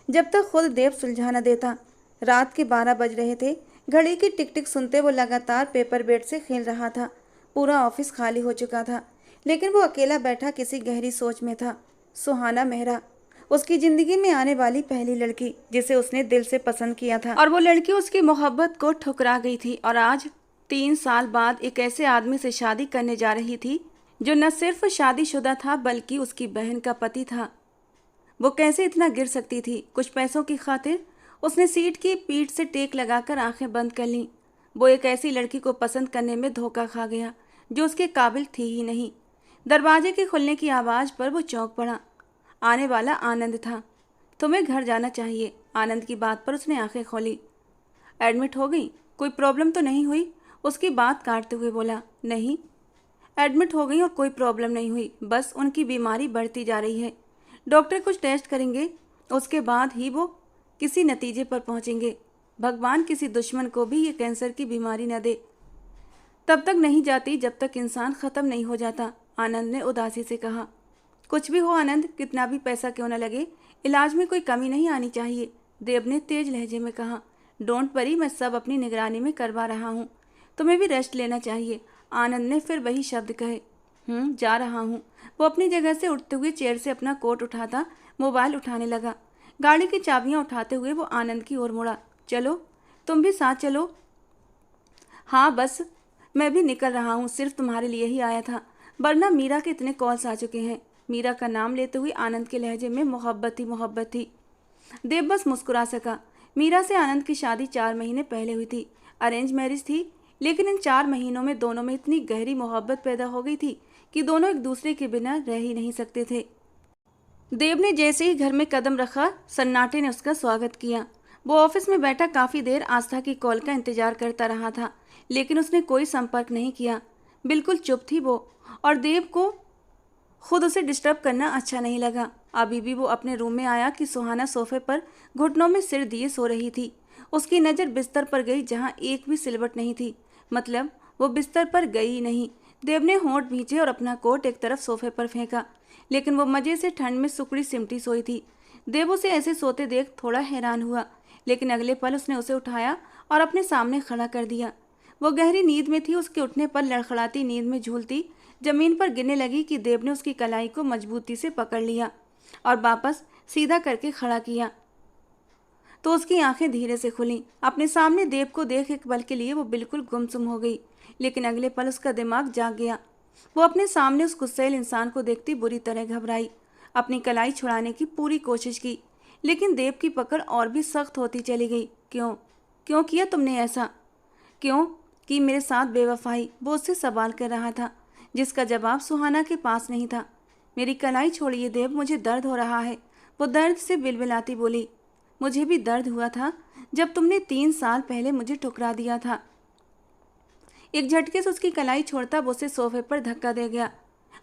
जब तक खुद देव सुलझा न देता। रात के 12 बज रहे थे। घड़ी की टिक टिक सुनते वो लगातार पेपर बेट से खेल रहा था। पूरा ऑफिस खाली हो चुका था, लेकिन वो अकेला बैठा किसी गहरी सोच में था। सुहाना मेहरा, उसकी जिंदगी में आने वाली पहली लड़की जिसे उसने दिल से पसंद किया था, और वो लड़की उसकी मोहब्बत को ठुकरा गई थी। और आज 3 साल बाद एक ऐसे आदमी से शादी करने जा रही थी जो न सिर्फ शादीशुदा था बल्कि उसकी बहन का पति था। वो कैसे इतना गिर सकती थी? कुछ पैसों की खातिर उसने सीट की पीठ से टेक लगाकर आंखें बंद कर लीं। वो एक ऐसी लड़की को पसंद करने में धोखा खा गया जो उसके काबिल थी ही नहीं। दरवाजे के खुलने की आवाज़ पर वो चौंक पड़ा। आने वाला आनंद था। तुम्हें घर जाना चाहिए। आनंद की बात पर उसने आंखें खोली। एडमिट हो गई? कोई प्रॉब्लम तो नहीं हुई? उसकी बात काटते हुए बोला। नहीं, एडमिट हो गई और कोई प्रॉब्लम नहीं हुई, बस उनकी बीमारी बढ़ती जा रही है। डॉक्टर कुछ टेस्ट करेंगे, उसके बाद ही वो किसी नतीजे पर पहुंचेंगे। भगवान किसी दुश्मन को भी ये कैंसर की बीमारी न दे। तब तक नहीं जाती जब तक इंसान ख़त्म नहीं हो जाता, आनंद ने उदासी से कहा। कुछ भी हो आनंद, कितना भी पैसा क्यों न लगे, इलाज में कोई कमी नहीं आनी चाहिए, देव ने तेज लहजे में कहा। डोंट वरी, मैं सब अपनी निगरानी में करवा रहा हूँ। तुम्हें भी रेस्ट लेना चाहिए। आनंद ने फिर वही शब्द कहे। जा रहा हूँ। वो अपनी जगह से उठते हुए चेयर से अपना कोट उठाता मोबाइल उठाने लगा। गाड़ी की चाबियाँ उठाते हुए वो आनंद की ओर मुड़ा। चलो, तुम भी साथ चलो। हाँ बस, मैं भी निकल रहा हूँ, सिर्फ तुम्हारे लिए ही आया था, वरना मीरा के इतने कॉल्स आ चुके हैं। मीरा का नाम लेते हुए आनंद के लहजे में मोहब्बत ही मोहब्बत थी। देव बस मुस्कुरा सका। मीरा से आनंद की शादी 4 महीने पहले हुई थी। अरेंज मैरिज थी, लेकिन इन 4 महीनों में दोनों में इतनी गहरी मोहब्बत पैदा हो गई थी कि दोनों एक दूसरे के बिना रह ही नहीं सकते थे। देव ने जैसे ही घर में कदम रखा, सन्नाटे ने उसका स्वागत किया। वो ऑफिस में बैठा काफ़ी देर आस्था की कॉल का इंतजार करता रहा था, लेकिन उसने कोई संपर्क नहीं किया। बिल्कुल चुप थी वो, और देव को खुद उसे डिस्टर्ब करना अच्छा नहीं लगा। अभी भी वो अपने रूम में आया कि सुहाना सोफे पर घुटनों में सिर दिए सो रही थी। उसकी नज़र बिस्तर पर गई जहाँ एक भी सिलवट नहीं थी, मतलब वो बिस्तर पर गई ही नहीं। देव ने होंठ भींचे और अपना कोट एक तरफ सोफे पर फेंका, लेकिन वो मज़े से ठंड में सुकड़ी सिमटी सोई थी। देव उसे ऐसे सोते देख थोड़ा हैरान हुआ, लेकिन अगले पल उसने उसे उठाया और अपने सामने खड़ा कर दिया। वो गहरी नींद में थी। उसके उठने पर लड़खड़ाती नींद में झूलती जमीन पर गिरने लगी कि देव ने उसकी कलाई को मजबूती से पकड़ लिया और वापस सीधा करके खड़ा किया, तो उसकी आंखें धीरे से खुलीं। अपने सामने देव को देख एक पल के लिए वो बिल्कुल गुमसुम हो गई, लेकिन अगले पल उसका दिमाग जाग गया। वो अपने सामने उस गुस्सैल इंसान को देखती बुरी तरह घबराई। अपनी कलाई छुड़ाने की पूरी कोशिश की, लेकिन देव की पकड़ और भी सख्त होती चली गई। क्यों क्यों किया तुमने ऐसा? क्यों कि मेरे साथ बेवफाई? वो उससे सवाल कर रहा था, जिसका जवाब सुहाना के पास नहीं था। मेरी कलाई छोड़िए देव, मुझे दर्द हो रहा है, वो दर्द से बिलबिलाती बोली। मुझे भी दर्द हुआ था जब तुमने 3 साल पहले मुझे ठुकरा दिया था। एक झटके से उसकी कलाई छोड़ता वो उसे सोफे पर धक्का दे गया।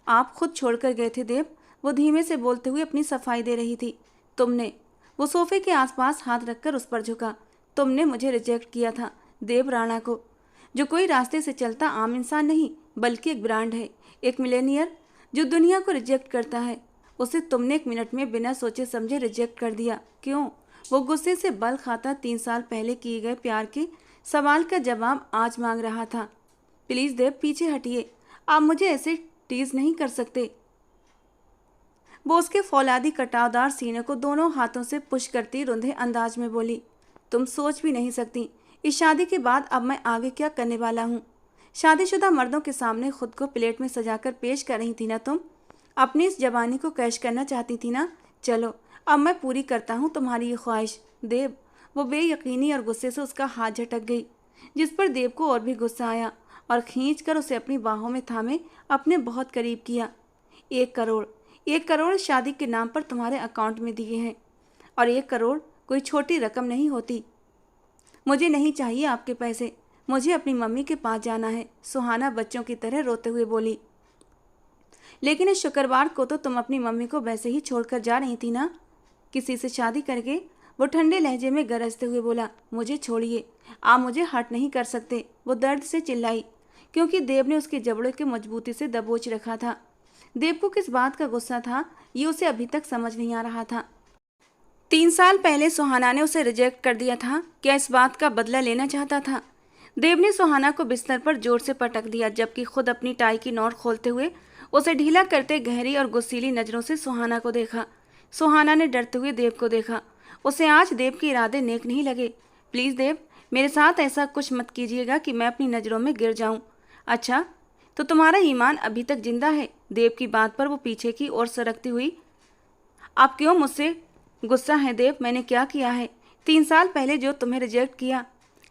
आप खुद छोड़कर गए थे देव, वो धीमे से बोलते हुए अपनी सफाई दे रही थी। तुमने, वो सोफे के आसपास हाथ रखकर उस पर झुका, तुमने मुझे रिजेक्ट किया था देव राणा को, जो कोई रास्ते से चलता आम इंसान नहीं बल्कि एक ब्रांड है, एक मिलेनियर जो दुनिया को रिजेक्ट करता है। उसे तुमने 1 मिनट में बिना सोचे समझे रिजेक्ट कर दिया। क्यों? वो गुस्से से बल खाता 3 साल पहले किए गए प्यार के सवाल का जवाब आज मांग रहा था। प्लीज़ देव, पीछे हटिए, आप मुझे ऐसे टीज नहीं कर सकते। वो उसके फौलादी कटावदार सीने को दोनों हाथों से पुश करती रुंधे अंदाज में बोली। तुम सोच भी नहीं सकती इस शादी के बाद अब मैं आगे क्या करने वाला हूँ। शादीशुदा मर्दों के सामने खुद को प्लेट में सजाकर पेश कर रही थी ना तुम, अपनी इस जवानी को कैश करना चाहती थी ना। चलो अब मैं पूरी करता हूँ तुम्हारी ये ख्वाहिश। देव, वो बेयकीनी और गुस्से से उसका हाथ झटक गई, जिस पर देव को और भी गुस्सा आया और खींच कर उसे अपनी बाहों में थामे अपने बहुत करीब किया। 1 करोड़ शादी के नाम पर तुम्हारे अकाउंट में दिए हैं, और 1 करोड़ कोई छोटी रकम नहीं होती। मुझे नहीं चाहिए आपके पैसे, मुझे अपनी मम्मी के पास जाना है, सुहाना बच्चों की तरह रोते हुए बोली। लेकिन इस शुक्रवार को तो तुम अपनी मम्मी को वैसे ही छोड़कर जा रही थी ना, किसी से शादी करके। वो ठंडे लहजे में गरजते हुए बोला, मुझे छोड़िए, आप मुझे हर्ट नहीं कर सकते। वो दर्द से चिल्लाई, क्योंकि देव ने उसके जबड़ों के मजबूती से दबोच रखा था। देव को किस बात का गुस्सा था, ये उसे अभी तक समझ नहीं आ रहा था। 3 साल पहले सुहाना ने उसे रिजेक्ट कर दिया था। क्या इस बात का बदला लेना चाहता था? देव ने सुहाना को बिस्तर पर जोर से पटक दिया, जबकि खुद अपनी टाई की नॉट खोलते हुए उसे ढीला करते गहरी और गुस्सीली नजरों से सुहाना को देखा। सुहाना ने डरते हुए देव को देखा। उसे आज देव के इरादे नेक नहीं लगे। प्लीज देव, मेरे साथ ऐसा कुछ मत कीजिएगा कि मैं अपनी नज़रों में गिर जाऊं। अच्छा, तो तुम्हारा ईमान अभी तक जिंदा है? देव की बात पर वो पीछे की ओर सरकती हुई, आप क्यों मुझसे गुस्सा है देव? मैंने क्या किया है? 3 साल पहले जो तुम्हें रिजेक्ट किया,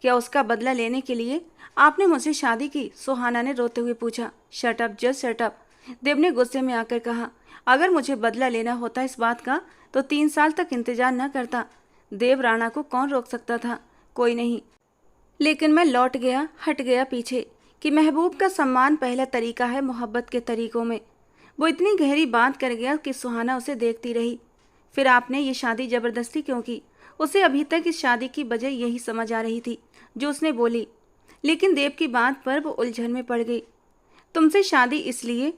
क्या उसका बदला लेने के लिए आपने मुझसे शादी की? सुहाना ने रोते हुए पूछा। Shut up, just shut up, Dev ने गुस्से में आकर कहा। अगर मुझे बदला लेना होता इस बात का तो 3 साल तक इंतजार न करता। देव राणा को कौन रोक सकता था? कोई नहीं। लेकिन मैं लौट गया, हट गया पीछे, कि महबूब का सम्मान पहला तरीका है मोहब्बत के तरीकों में। वो इतनी गहरी बात कर गया कि सुहाना उसे देखती रही। फिर आपने ये शादी जबरदस्ती क्यों की? उसे अभी तक इस शादी की वजह यही समझ आ रही थी जो उसने बोली, लेकिन देव की बात पर वो उलझन में पड़ गई। तुमसे शादी इसलिए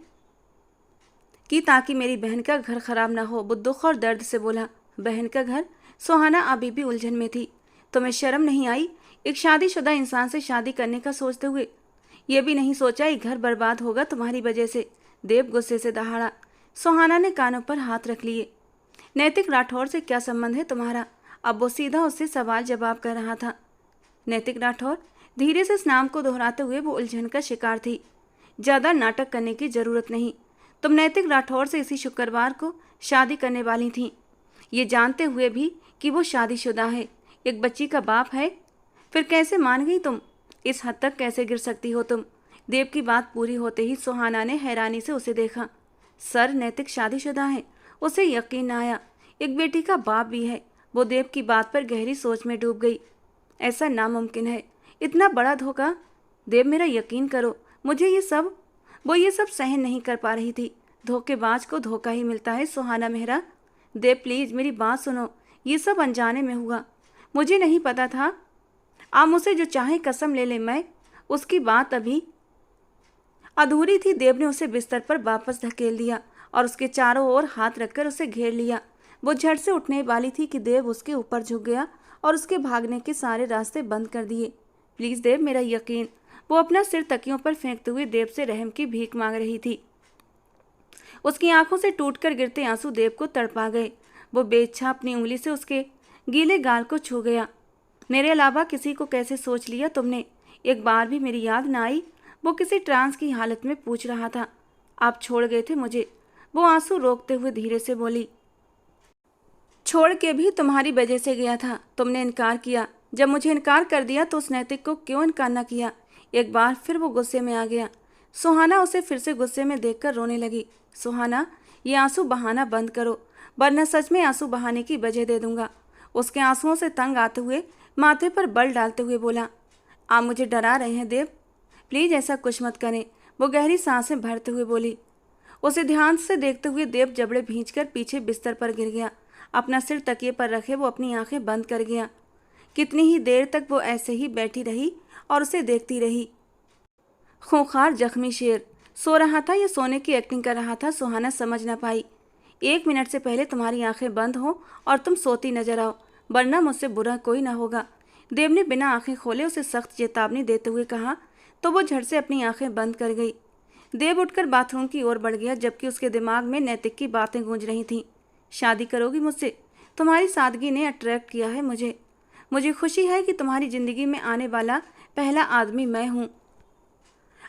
कि ताकि मेरी बहन का घर खराब ना हो, वो दुख और दर्द से बोला। बहन का घर? सुहाना अभी भी उलझन में थी। तुम्हें शर्म नहीं आई एक शादीशुदा इंसान से शादी करने का सोचते हुए? ये भी नहीं सोचा ये घर बर्बाद होगा तुम्हारी वजह से? देव गुस्से से दहाड़ा। सुहाना ने कानों पर हाथ रख लिए। नैतिक राठौर से क्या संबंध है तुम्हारा? अब वो सीधा उससे सवाल जवाब कर रहा था। नैतिक राठौर? धीरे से इस नाम को दोहराते हुए वो उलझन का शिकार थी। ज्यादा नाटक करने की जरूरत नहीं। तुम नैतिक राठौर से इसी शुक्रवार को शादी करने वाली थीं, ये जानते हुए भी कि वो शादीशुदा है, एक बच्ची का बाप है। फिर कैसे मान गई तुम? इस हद तक कैसे गिर सकती हो तुम? देव की बात पूरी होते ही सुहाना ने हैरानी से उसे देखा। सर, नैतिक शादीशुदा है? उसे यकीन न आया। एक बेटी का बाप भी है। वो देव की बात पर गहरी सोच में डूब गई। ऐसा नामुमकिन है, इतना बड़ा धोखा। देव, मेरा यकीन करो, मुझे वो ये सब सहन नहीं कर पा रही थी। धोखेबाज को धोखा ही मिलता है सुहाना मेहरा। देव प्लीज मेरी बात सुनो, ये सब अनजाने में हुआ, मुझे नहीं पता था। आप मुझसे जो चाहे कसम ले ले, मैं उसकी बात अभी अधूरी थी। देव ने उसे बिस्तर पर वापस धकेल दिया और उसके चारों ओर हाथ रखकर उसे घेर लिया। वो झट से उठने वाली थी कि देव उसके ऊपर झुक गया और उसके भागने के सारे रास्ते बंद कर दिए। प्लीज देव, मेरा यकीन। वो अपना सिर तकियों पर फेंकते हुए देव से रहम की भीख मांग रही थी। उसकी आंखों से टूटकर गिरते आंसू देव को तड़पा गए। वो बेइच्छा अपनी उंगली से उसके गीले गाल को छू गया। मेरे अलावा किसी को कैसे सोच लिया तुमने? एक बार भी मेरी याद ना आई? वो किसी ट्रांस की हालत में पूछ रहा था। आप छोड़ गए थे मुझे, वो आंसू रोकते हुए धीरे से बोली। छोड़ के भी तुम्हारी वजह से गया था। तुमने इनकार किया। जब मुझे इनकार कर दिया तो उस नैतिक को क्यों इनकार न किया? एक बार फिर वो गुस्से में आ गया। सुहाना उसे फिर से गुस्से में देखकर रोने लगी। सुहाना, ये आंसू बहाना बंद करो, वरना सच में आंसू बहाने की वजह दे दूंगा। उसके आंसुओं से तंग आते हुए माथे पर बल डालते हुए बोला। आप मुझे डरा रहे हैं देव, प्लीज ऐसा कुछ मत करें। वो गहरी सांसें भरते हुए बोली। उसे ध्यान से देखते हुए देव जबड़े भींचकर पीछे बिस्तर पर गिर गया। अपना सिर तकिए पर रखे वो अपनी आंखें बंद कर गया। कितनी ही देर तक वो ऐसे ही बैठी रही और उसे देखती रही। खूंखार जख्मी शेर सो रहा था या सोने की एक्टिंग कर रहा था, सुहाना समझ न पाई। 1 मिनट से पहले तुम्हारी आंखें बंद हो और तुम सोती नजर आओ, वरना मुझसे बुरा कोई ना होगा। देव ने बिना आंखें खोले उसे सख्त चेतावनी देते हुए कहा, तो वो झट से अपनी आंखें बंद कर गई। देव उठकर बाथरूम की ओर बढ़ गया, जबकि उसके दिमाग में नैतिक की बातें गूंज रही थीं। शादी करोगी मुझसे? तुम्हारी सादगी ने अट्रैक्ट किया है मुझे खुशी है कि तुम्हारी जिंदगी में आने वाला पहला आदमी मैं हूँ।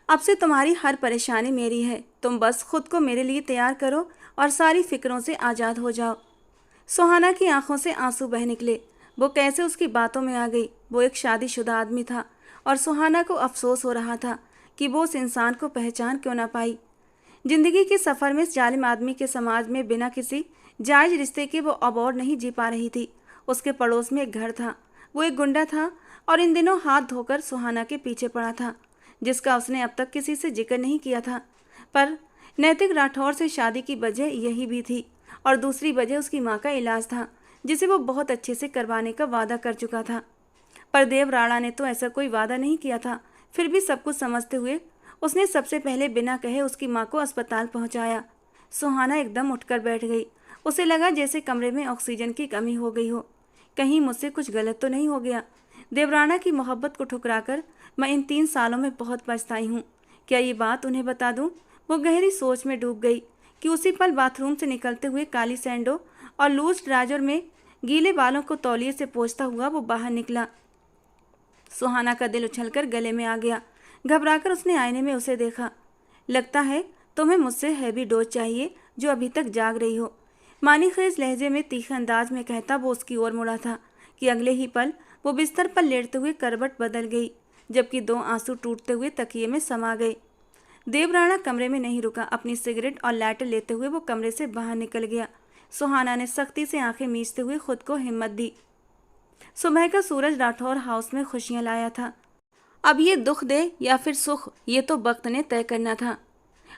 अब से तुम्हारी हर परेशानी मेरी है। तुम बस खुद को मेरे लिए तैयार करो और सारी फिक्रों से आज़ाद हो जाओ। सुहाना की आंखों से आंसू बह निकले। वो कैसे उसकी बातों में आ गई। वो एक शादीशुदा आदमी था और सुहाना को अफसोस हो रहा था कि वो उस इंसान को पहचान क्यों ना पाई। जिंदगी के सफ़र में इस जालिम आदमी के समाज में बिना किसी जायज रिश्ते के वो अब और नहीं जी पा रही थी। उसके पड़ोस में एक घर था। वो एक गुंडा था और इन दिनों हाथ धोकर सुहाना के पीछे पड़ा था, जिसका उसने अब तक किसी से जिक्र नहीं किया था। पर नैतिक राठौर से शादी की वजह यही भी थी, और दूसरी वजह उसकी माँ का इलाज था, जिसे वो बहुत अच्छे से करवाने का वादा कर चुका था। पर देव राणा ने तो ऐसा कोई वादा नहीं किया था। फिर भी सब कुछ समझते हुए उसने सबसे पहले बिना कहे उसकी माँ को अस्पताल पहुंचाया। सुहाना एकदम उठकर बैठ गई। उसे लगा जैसे कमरे में ऑक्सीजन की कमी हो गई हो। कहीं मुझसे कुछ गलत तो नहीं हो गया? देवराणा की मोहब्बत को ठुकराकर मैं इन 3 सालों में बहुत पछताई हूँ। क्या ये बात उन्हें बता दूँ? वो गहरी सोच में डूब गई कि उसी पल बाथरूम से निकलते हुए काली सैंडो और लूज ट्राउजर में गीले बालों को तौलिए से पोंछता हुआ वो बाहर निकला। सुहाना का दिल उछलकर गले में आ गया। घबराकर उसने आईने में उसे देखा। लगता है तुम्हें मुझसे हैवी डोज चाहिए जो अभी तक जाग रही हो, मानीखेज लहजे में तीखे अंदाज में कहता वो उसकी ओर मुड़ा था कि अगले ही पल वो बिस्तर पर लेटते हुए करवट बदल गई, जबकि 2 आंसू टूटते हुए तकिए में समा गए। देवराणा कमरे में नहीं रुका। अपनी सिगरेट और लाइटर लेते हुए वो कमरे से बाहर निकल गया। सुहाना ने सख्ती से आंखें मीचते हुए खुद को हिम्मत दी। सुबह का सूरज राठौर हाउस में खुशियां लाया था। अब ये दुख दे या फिर सुख, ये तो वक्त ने तय करना था।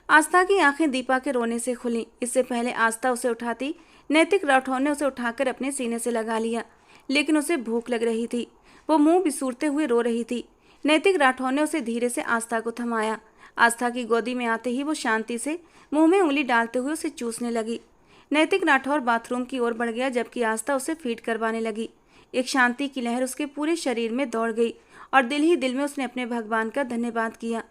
आस्था की आंखें दीपा के रोने से खुली। इससे पहले आस्था उसे उठाती, नैतिक राठौर ने उसे उठाकर अपने सीने से लगा लिया, लेकिन उसे भूख लग रही थी। वो मुंह बिसूरते हुए रो रही थी। नैतिक राठौर ने उसे धीरे से आस्था को थमाया। आस्था की गोदी में आते ही वो शांति से मुंह में उंगली डालते हुए उसे चूसने लगी। नैतिक राठौर बाथरूम की ओर बढ़ गया, जबकि आस्था उसे फीड करवाने लगी। एक शांति की लहर उसके पूरे शरीर में दौड़ गई और दिल ही दिल में उसने अपने भगवान का धन्यवाद किया।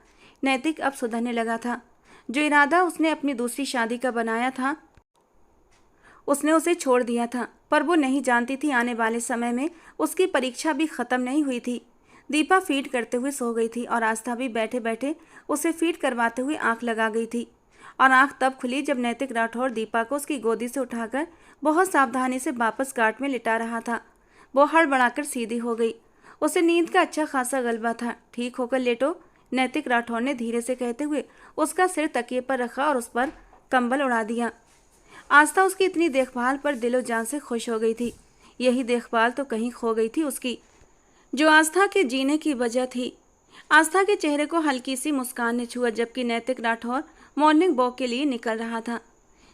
नैतिक अब सुधरने लगा था। जो इरादा उसने अपनी दूसरी शादी का बनाया था उसने उसे छोड़ दिया था, पर वो नहीं जानती थी आने वाले समय में उसकी परीक्षा भी खत्म नहीं हुई थी। दीपा फीड करते हुए सो गई थी और आस्था भी बैठे बैठे उसे फीड करवाते हुए आंख लगा गई थी। और आंख तब खुली जब नैतिक राठौर दीपा को उसकी गोदी से उठाकर बहुत सावधानी से वापस काट में लिटा रहा था। वो हड़बड़ाकर सीधी हो गई। उसे नींद का अच्छा खासा गलबा था। ठीक होकर लेटो, नैतिक राठौर ने धीरे से कहते हुए उसका सिर तकिए पर रखा और उस पर कंबल उड़ा दिया। आस्था उसकी इतनी देखभाल पर दिलो जान से खुश हो गई थी। यही देखभाल तो कहीं खो गई थी उसकी, जो आस्था के जीने की वजह थी। आस्था के चेहरे को हल्की सी मुस्कान ने छुआ, जबकि नैतिक राठौर मॉर्निंग वॉक के लिए निकल रहा था।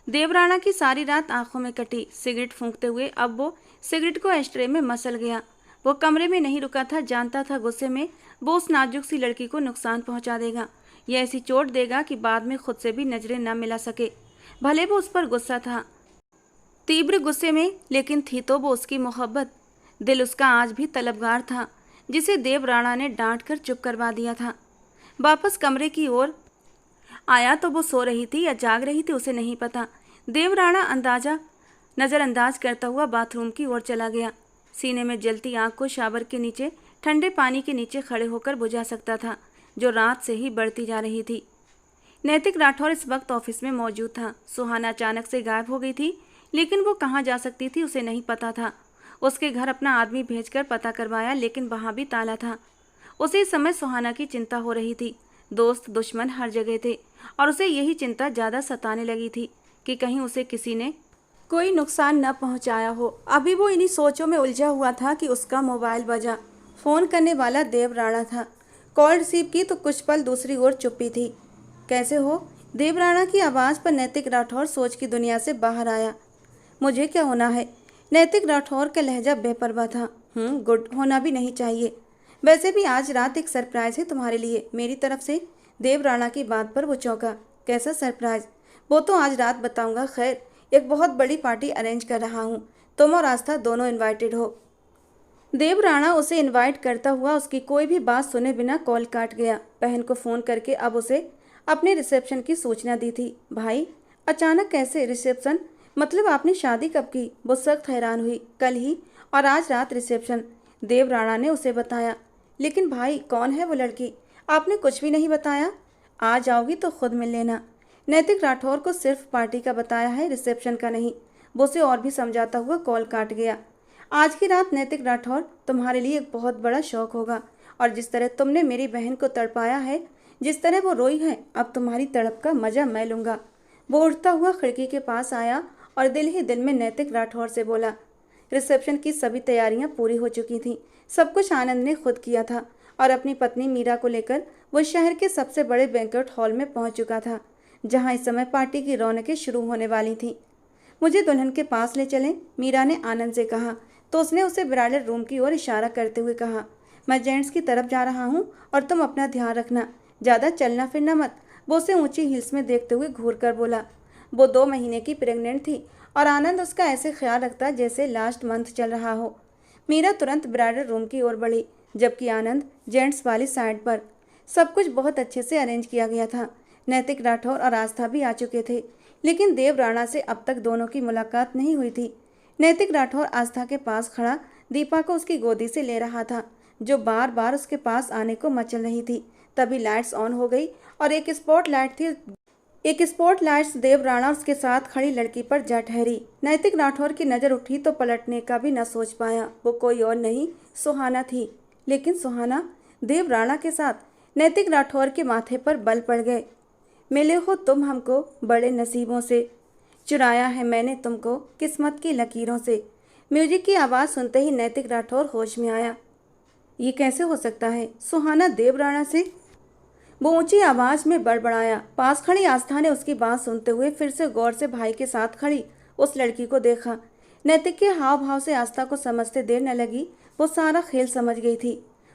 देवराणा की सारी रात आंखों में कटी। सिगरेट फूंकते हुए अब वो सिगरेट को एस्ट्रे में मसल गया। वो कमरे में नहीं रुका था। जानता था गुस्से में वो उस नाजुक सी लड़की को नुकसान पहुंचा देगा या ऐसी चोट देगा कि बाद में खुद से भी नजरें न मिला सके। भले वो उस पर गुस्सा था, तीव्र गुस्से में, लेकिन थी तो वो उसकी मोहब्बत। दिल उसका आज भी तलबगार था, जिसे देवराणा ने डांट कर चुप करवा दिया था। वापस कमरे की ओर आया तो वो सो रही थी या जाग रही थी उसे नहीं पता। देवराणा नजरअंदाज करता हुआ बाथरूम की ओर चला गया। सीने में जलती आग को शावर के नीचे ठंडे पानी के नीचे खड़े होकर बुझा सकता था, जो रात से ही बढ़ती जा रही थी। नैतिक राठौर इस वक्त ऑफिस में मौजूद था। सुहाना अचानक से गायब हो गई थी, लेकिन वो कहाँ जा सकती थी उसे नहीं पता था। उसके घर अपना आदमी भेजकर पता करवाया, लेकिन वहाँ भी ताला था। उसे इस समय सुहाना की चिंता हो रही थी। दोस्त दुश्मन हर जगह थे और उसे यही चिंता ज़्यादा सताने लगी थी कि कहीं उसे किसी ने कोई नुकसान न पहुंचाया हो। अभी वो इन्हीं सोचों में उलझा हुआ था कि उसका मोबाइल बजा। फ़ोन करने वाला देवराणा था। कॉल रिसीव की तो कुछ पल दूसरी ओर चुप्पी थी। कैसे हो? देवराणा की आवाज़ पर नैतिक राठौर सोच की दुनिया से बाहर आया। मुझे क्या होना है? नैतिक राठौर का लहजा बेपरवाह था। गुड, होना भी नहीं चाहिए। वैसे भी आज रात एक सरप्राइज है तुम्हारे लिए मेरी तरफ से। देवराणा की बात पर वो चौंका। कैसा सरप्राइज? वो तो आज रात बताऊंगा। खैर, एक बहुत बड़ी पार्टी अरेंज कर रहा हूँ। तुम और आस्था दोनों इनवाइटेड हो। देवराणा उसे इनवाइट करता हुआ उसकी कोई भी बात सुने बिना कॉल काट गया। बहन को फ़ोन करके अब उसे अपने रिसेप्शन की सूचना दी थी। भाई, अचानक कैसे रिसेप्शन? मतलब आपने शादी कब की? वो सख्त हैरान हुई। कल ही, और आज रात रिसेप्शन, देवराणा ने उसे बताया। लेकिन भाई, कौन है वो लड़की? आपने कुछ भी नहीं बताया। आ जाओगी तो खुद मिल लेना। नैतिक राठौर को सिर्फ पार्टी का बताया है, रिसेप्शन का नहीं। वो उसे और भी समझाता हुआ कॉल काट गया। आज की रात नैतिक राठौर तुम्हारे लिए एक बहुत बड़ा शौक होगा, और जिस तरह तुमने मेरी बहन को तड़पाया है, जिस तरह वो रोई है, अब तुम्हारी तड़प का मजा मैं लूँगा। वो उठता हुआ खिड़की के पास आया और दिल ही दिल में नैतिक राठौर से बोला। रिसेप्शन की सभी तैयारियां पूरी हो चुकी थीं। सब कुछ आनंद ने खुद किया था और अपनी पत्नी मीरा को लेकर वो शहर के सबसे बड़े बैंक्वेट हॉल में पहुंच चुका था, जहां इस समय पार्टी की रौनकें शुरू होने वाली थीं। मुझे दुल्हन के पास ले चलें, मीरा ने आनंद से कहा तो उसने उसे ब्राइडल रूम की ओर इशारा करते हुए कहा, मैं जेंट्स की तरफ जा रहा हूँ और तुम अपना ध्यान रखना, ज़्यादा चलना फिरना मत। वो उसे ऊंची हिल्स में देखते हुए घूर कर बोला। वो 2 महीने की प्रेग्नेंट थी और आनंद उसका ऐसे ख्याल रखता जैसे लास्ट मंथ चल रहा हो। मीरा तुरंत ब्राइडल रूम की ओर बढ़ी, जबकि आनंद जेंट्स वाली साइड पर। सब कुछ बहुत अच्छे से अरेंज किया गया था। नैतिक राठौर और आस्था भी आ चुके थे, लेकिन देव राणा से अब तक दोनों की मुलाकात नहीं हुई थी। नैतिक राठौर आस्था के पास खड़ा दीपा को उसकी गोदी से ले रहा था, जो बार बार उसके पास आने को मचल रही थी। तभी लाइट्स ऑन हो गई और एक स्पॉट लाइट्स देव राणा और उसके साथ खड़ी लड़की पर जा ठहरी। नैतिक राठौर की नज़र उठी तो पलटने का भी न सोच पाया। वो कोई और नहीं, सुहाना थी। लेकिन सुहाना देव राणा के साथ। नैतिक राठौर के माथे पर बल पड़ गए। मिले हो तुम हमको बड़े नसीबों से, चुराया है मैंने तुमको किस्मत की लकीरों से। म्यूजिक की आवाज़ सुनते ही नैतिक राठौर होश में आया। ये कैसे हो सकता है? सुहाना देव राणा से? वो ऊंची आवाज में बड़बड़ाया। पास खड़ी आस्था ने उसकी बात सुनते हुए फिर से गौर से भाई के साथ खड़ी उस लड़की को देखा। नैतिक के हाव भाव से आस्था को समझते देर न लगी। वो सारा खेल समझ गई थी।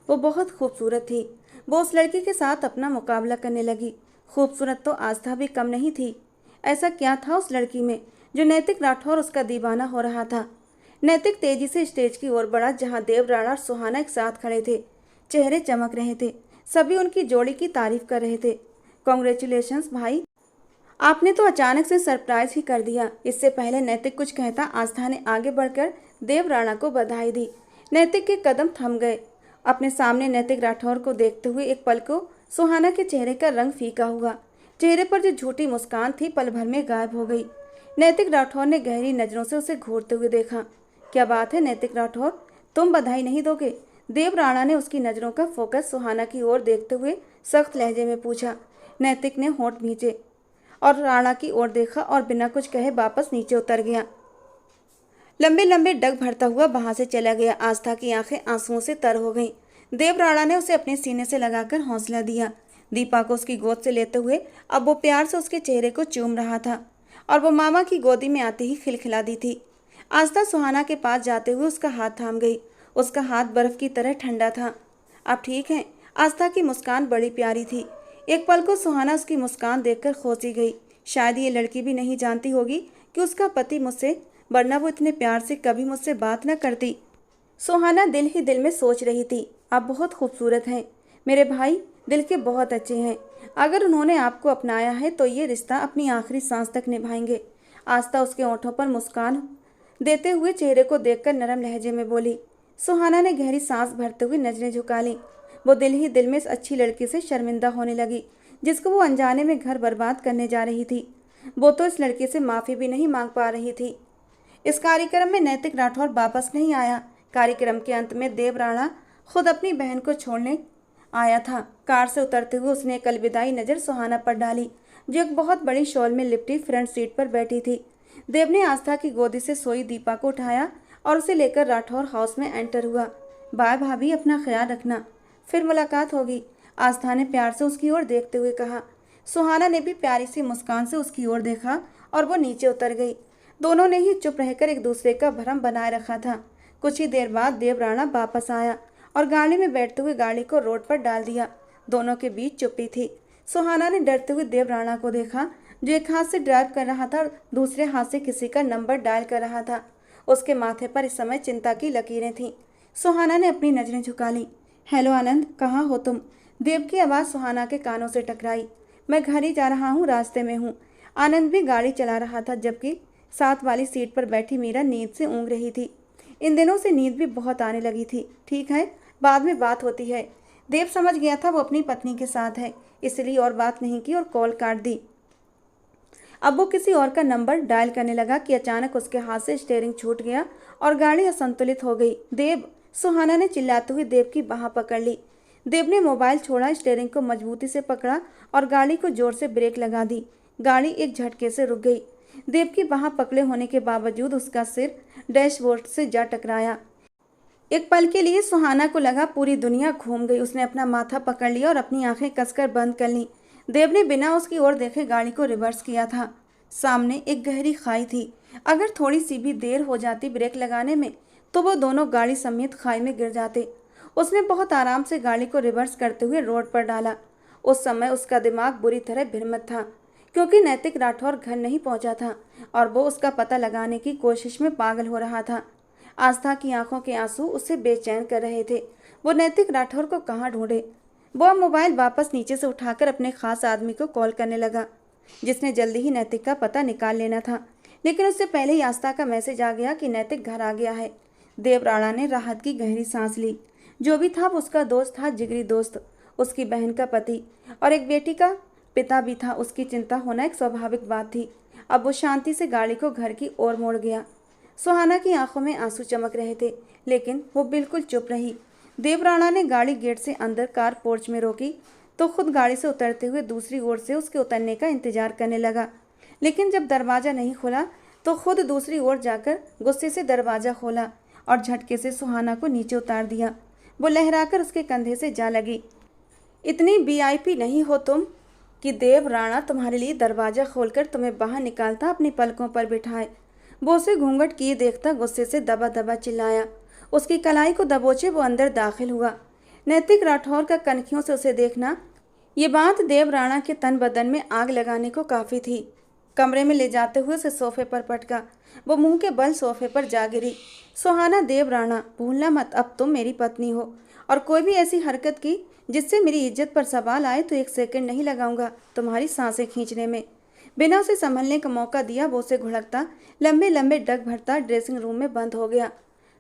वो बहुत खूबसूरत थी। वो उस लड़की के साथ अपना मुकाबला करने लगी। खूबसूरत तो आस्था भी कम नहीं थी। ऐसा क्या था उस लड़की में जो नैतिक राठौर उसका दीवाना हो रहा था? नैतिक तेजी से स्टेज की ओर बढ़ा, जहां देव राणा और सुहाना एक साथ खड़े थे। चेहरे चमक रहे थे। सभी उनकी जोड़ी की तारीफ कर रहे थे। कॉन्ग्रेचुलेशंस भाई, आपने तो अचानक से सरप्राइज ही कर दिया। इससे पहले नैतिक कुछ कहता, आस्था ने आगे बढ़कर देव राणा को बधाई दी। नैतिक के कदम थम गए। अपने सामने नैतिक राठौर को देखते हुए एक पल को सुहाना के चेहरे का रंग फीका हुआ। चेहरे पर जो झूठी मुस्कान थी पल भर में गायब हो गई। नैतिक राठौर ने गहरी नजरों से उसे घूरते हुए देखा। क्या बात है नैतिक राठौर, तुम बधाई नहीं दोगे? देव राणा ने उसकी नज़रों का फोकस सुहाना की ओर देखते हुए सख्त लहजे में पूछा। नैतिक ने होंठ भींचे और राणा की ओर देखा और बिना कुछ कहे वापस नीचे उतर गया। लंबे लंबे डग भरता हुआ वहां से चला गया। आस्था की आंखें आंसुओं से तर हो गईं। देव राणा ने उसे अपने सीने से लगाकर हौसला दिया। दीपा को उसकी गोद से लेते हुए अब वो प्यार से उसके चेहरे को चूम रहा था और वो मामा की गोदी में आते ही खिलखिला दी थी। आस्था सुहाना के पास जाते हुए उसका हाथ थाम गई। उसका हाथ बर्फ की तरह ठंडा था। आप ठीक हैं? आस्था की मुस्कान बड़ी प्यारी थी। एक पल को सुहाना उसकी मुस्कान देखकर खोसी गई। शायद ये लड़की भी नहीं जानती होगी कि उसका पति मुझसे, वरना वो इतने प्यार से कभी मुझसे बात न करती। सुहाना दिल ही दिल में सोच रही थी, आप बहुत खूबसूरत हैं। मेरे भाई दिल के बहुत अच्छे हैं। अगर उन्होंने आपको अपनाया है तो ये रिश्ता अपनी आखिरी सांस तक निभाएंगे। आस्था उसके होठों पर मुस्कान देते हुए चेहरे को देखकर नरम लहजे में बोली। सुहाना ने गहरी सांस भरते हुए नजरें झुका लीं। वो दिल ही दिल में इस अच्छी लड़की से शर्मिंदा होने लगी, जिसको वो अनजाने में घर बर्बाद करने जा रही थी। वो तो इस लड़की से माफ़ी भी नहीं मांग पा रही थी। इस कार्यक्रम में नैतिक राठौर वापस नहीं आया। कार्यक्रम के अंत में देव राणा खुद अपनी बहन को छोड़ने आया था। कार से उतरते हुए उसने एक अलविदाई नज़र सुहाना पर डाली, जो एक बहुत बड़ी शॉल में लिपटी फ्रंट सीट पर बैठी थी। देव ने आस्था की गोदी से सोई दीपा को उठाया और उसे लेकर राठौर हाउस में एंटर हुआ। बाय भाभी, अपना ख्याल रखना, फिर मुलाकात होगी, आस्था ने प्यार से उसकी ओर देखते हुए कहा। सुहाना ने भी प्यारी सी मुस्कान से उसकी ओर देखा और वो नीचे उतर गई। दोनों ने ही चुप रहकर एक दूसरे का भरम बनाए रखा था। कुछ ही देर बाद देव राणा वापस आया और गाड़ी में बैठते हुए गाड़ी को रोड पर डाल दिया। दोनों के बीच चुप्पी थी। सुहाना ने डरते हुए देव राणा को देखा, जो एक हाथ से ड्राइव कर रहा था और दूसरे हाथ से किसी का नंबर डायल कर रहा था। उसके माथे पर इस समय चिंता की लकीरें थीं। सुहाना ने अपनी नजरें झुका लीं। हेलो आनंद, कहाँ हो तुम? देव की आवाज़ सुहाना के कानों से टकराई। मैं घर ही जा रहा हूँ, रास्ते में हूँ। आनंद भी गाड़ी चला रहा था, जबकि साथ वाली सीट पर बैठी मीरा नींद से ऊँग रही थी। इन दिनों से नींद भी बहुत आने लगी थी। ठीक है, बाद में बात होती है। देव समझ गया था वो अपनी पत्नी के साथ है, इसलिए और बात नहीं की और कॉल काट दी। अब वो किसी और का नंबर डायल करने लगा कि अचानक उसके हाथ से स्टीयरिंग छूट गया और गाड़ी असंतुलित हो गई। देव, सुहाना ने चिल्लाते हुए देव की बाह पकड़ ली। देव ने मोबाइल छोड़ा, स्टीयरिंग को मजबूती से पकड़ा और गाड़ी को जोर से ब्रेक लगा दी। गाड़ी एक झटके से रुक गई। देव की बाह पकड़े होने के बावजूद उसका सिर डैशबोर्ड से जा टकराया। एक पल के लिए सुहाना को लगा पूरी दुनिया घूम गई। उसने अपना माथा पकड़ लिया और अपनी आंखें कसकर बंद कर ली। देव ने बिना उसकी ओर देखे गाड़ी को रिवर्स किया था। सामने एक गहरी खाई थी। अगर थोड़ी सी भी देर हो जाती ब्रेक लगाने में तो वो दोनों गाड़ी समेत खाई में गिर जाते। उसने बहुत आराम से गाड़ी को रिवर्स करते हुए रोड पर डाला। उस समय उसका दिमाग बुरी तरह भ्रमित था, क्योंकि नैतिक राठौर घर नहीं पहुंचा था और वो उसका पता लगाने की कोशिश में पागल हो रहा था। आस्था की आंखों के आंसू उसे बेचैन कर रहे थे। वो नैतिक राठौर को कहाँ ढूंढे। वो मोबाइल वापस नीचे से उठाकर अपने खास आदमी को कॉल करने लगा, जिसने जल्दी ही नैतिक का पता निकाल लेना था। लेकिन उससे पहले ही आस्था का मैसेज आ गया कि नैतिक घर आ गया है। देव राणा ने राहत की गहरी सांस ली। जो भी था वो उसका दोस्त था, जिगरी दोस्त, उसकी बहन का पति और एक बेटी का पिता भी था। उसकी चिंता होना एक स्वाभाविक बात थी। अब वो शांति से गाड़ी को घर की ओर मोड़ गया। सुहाना की आंखों में आंसू चमक रहे थे, लेकिन वो बिल्कुल चुप रही। देव राणा ने गाड़ी गेट से अंदर कार पोर्च में रोकी तो खुद गाड़ी से उतरते हुए दूसरी ओर से उसके उतरने का इंतजार करने लगा। लेकिन जब दरवाज़ा नहीं खुला तो खुद दूसरी ओर जाकर गुस्से से दरवाज़ा खोला और झटके से सुहाना को नीचे उतार दिया। वो लहराकर उसके कंधे से जा लगी। इतनी वीआईपी नहीं हो तुम कि देव राणा तुम्हारे लिए दरवाज़ा खोलकर तुम्हें बाहर निकालता अपनी पलकों पर बिठाए। वो उसे घूंघट किए देखता गुस्से से दबा दबा चिल्लाया। उसकी कलाई को दबोचे वो अंदर दाखिल हुआ। नैतिक राठौर का कनखियों से उसे देखना, ये बात देव राणा के तन बदन में आग लगाने को काफ़ी थी। कमरे में ले जाते हुए उसे सोफे पर पटका। वो मुंह के बल सोफे पर जा गिरी। सुहाना, देव राणा, भूलना मत अब तुम मेरी पत्नी हो, और कोई भी ऐसी हरकत की जिससे मेरी इज्जत पर सवाल आए तो एक सेकंड नहीं लगाऊंगा तुम्हारी सांसें खींचने में। बिना उसे संभलने का मौका दिया वो उसे घुड़कता लंबे लंबे डग भरता ड्रेसिंग रूम में बंद हो गया।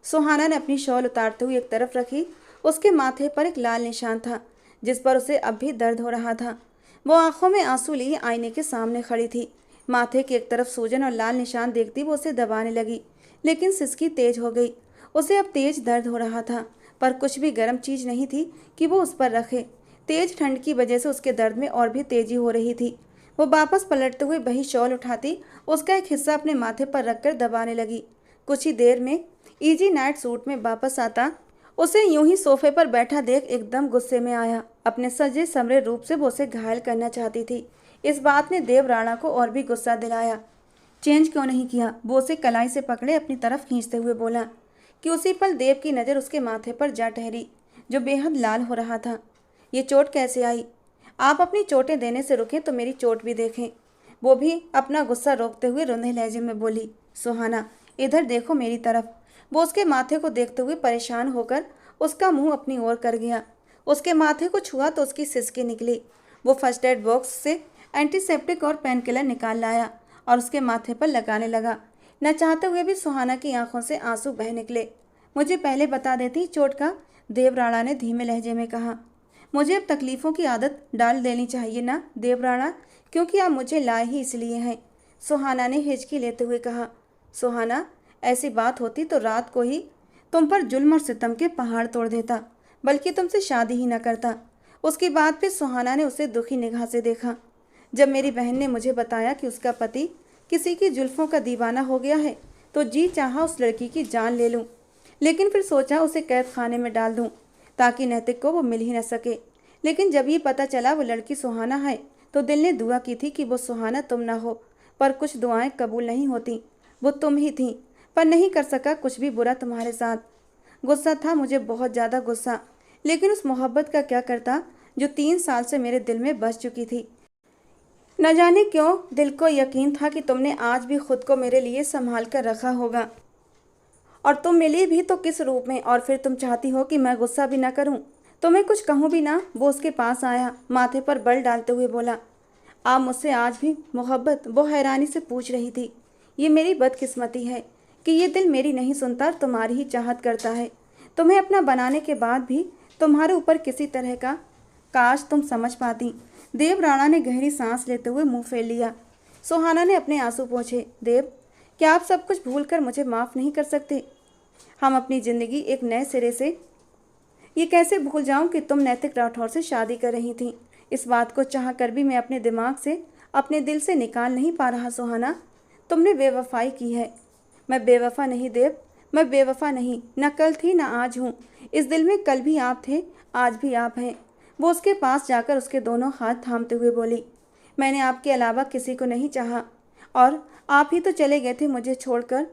सुहाना ने अपनी शॉल उतारते हुए एक तरफ रखी। उसके माथे पर एक लाल निशान था जिस पर उसे अब भी दर्द हो रहा था। वो आंखों में आंसू लिए आईने के सामने खड़ी थी। माथे की एक तरफ सूजन और लाल निशान देखती वो उसे दबाने लगी, लेकिन सिसकी तेज हो गई। उसे अब तेज दर्द हो रहा था, पर कुछ भी गर्म चीज नहीं थी कि वो उस पर रखे। तेज ठंड की वजह से उसके दर्द में और भी तेजी हो रही थी। वो वापस पलटते हुए वही शॉल उठाती, उसका एक हिस्सा अपने माथे पर रखकर दबाने लगी। कुछ ही देर में इजी नाइट सूट में वापस आता उसे यूं ही सोफे पर बैठा देख एकदम गुस्से में आया। अपने सजे समरे रूप से वो उसे घायल करना चाहती थी। इस बात ने देव राणा को और भी गुस्सा दिलाया। चेंज क्यों नहीं किया? वो उसे कलाई से पकड़े अपनी तरफ खींचते हुए बोला कि उसी पल देव की नज़र उसके माथे पर जा ठहरी, जो बेहद लाल हो रहा था। ये चोट कैसे आई? आप अपनी चोटें देने से रुकें तो मेरी चोट भी देखें। वो भी अपना गुस्सा रोकते हुए रुंधे लहजे में बोली, सुहाना इधर देखो मेरी तरफ। वो उसके माथे को देखते हुए परेशान होकर उसका मुंह अपनी ओर कर गया। उसके माथे को छुआ तो उसकी सिसकी निकली। वो फर्स्ट एड बॉक्स से एंटीसेप्टिक और पेन किलर निकाल लाया और उसके माथे पर लगाने लगा। न चाहते हुए भी सुहाना की आंखों से आंसू बह निकले। मुझे पहले बता देती चोट का, देव राणा ने धीमे लहजे में कहा। मुझे अब तकलीफ़ों की आदत डाल देनी चाहिए ना देव राणा, क्योंकि आप मुझे लाए ही इसलिए हैं, सुहाना ने हिचकी लेते हुए कहा। सुहाना, ऐसी बात होती तो रात को ही तुम पर जुल्म और सितम के पहाड़ तोड़ देता, बल्कि तुमसे शादी ही न करता। उसकी बात पे सुहाना ने उसे दुखी निगाह से देखा। जब मेरी बहन ने मुझे बताया कि उसका पति किसी की जुल्फों का दीवाना हो गया है तो जी चाहा उस लड़की की जान ले लूं, लेकिन फिर सोचा उसे कैद खाने में डाल दूं ताकि नैतिक को वो मिल ही न सके। लेकिन जब ये पता चला वो लड़की सुहाना है तो दिल ने दुआ की थी कि वो सुहाना तुम ना हो, पर कुछ दुआएं कबूल नहीं होती। वो तुम ही थी, पर नहीं कर सका कुछ भी बुरा तुम्हारे साथ। गुस्सा था मुझे, बहुत ज़्यादा गुस्सा, लेकिन उस मोहब्बत का क्या करता जो 3 साल से मेरे दिल में बस चुकी थी। न जाने क्यों दिल को यकीन था कि तुमने आज भी खुद को मेरे लिए संभाल कर रखा होगा, और तुम मिली भी तो किस रूप में। और फिर तुम चाहती हो कि मैं गुस्सा भी ना करूं, तुम्हें कुछ कहूं भी ना। वो उसके पास आया, माथे पर बल डालते हुए बोला, आप मुझसे आज भी मोहब्बत? वो हैरानी से पूछ रही थी। ये मेरी बदकिस्मती है कि ये दिल मेरी नहीं सुनता, तुम्हारी ही चाहत करता है। तुम्हें अपना बनाने के बाद भी तुम्हारे ऊपर किसी तरह का, काश तुम समझ पाती। देव राणा ने गहरी सांस लेते हुए मुंह फेर लिया। सुहाना ने अपने आंसू पोंछे। देव, क्या आप सब कुछ भूल कर मुझे माफ़ नहीं कर सकते? हम अपनी ज़िंदगी एक नए सिरे से, ये कैसे भूल जाऊं कि तुम नैतिक राठौर से शादी कर रही थी। इस बात को चाह कर भी मैं अपने दिमाग से, अपने दिल से निकाल नहीं पा रहा। सुहाना, तुमने बेवफाई की है। मैं बेवफा नहीं देव, मैं बेवफा नहीं, न कल थी न आज हूँ। इस दिल में कल भी आप थे, आज भी आप हैं। वो उसके पास जाकर उसके दोनों हाथ थामते हुए बोली, मैंने आपके अलावा किसी को नहीं चाहा, और आप ही तो चले गए थे मुझे छोड़कर।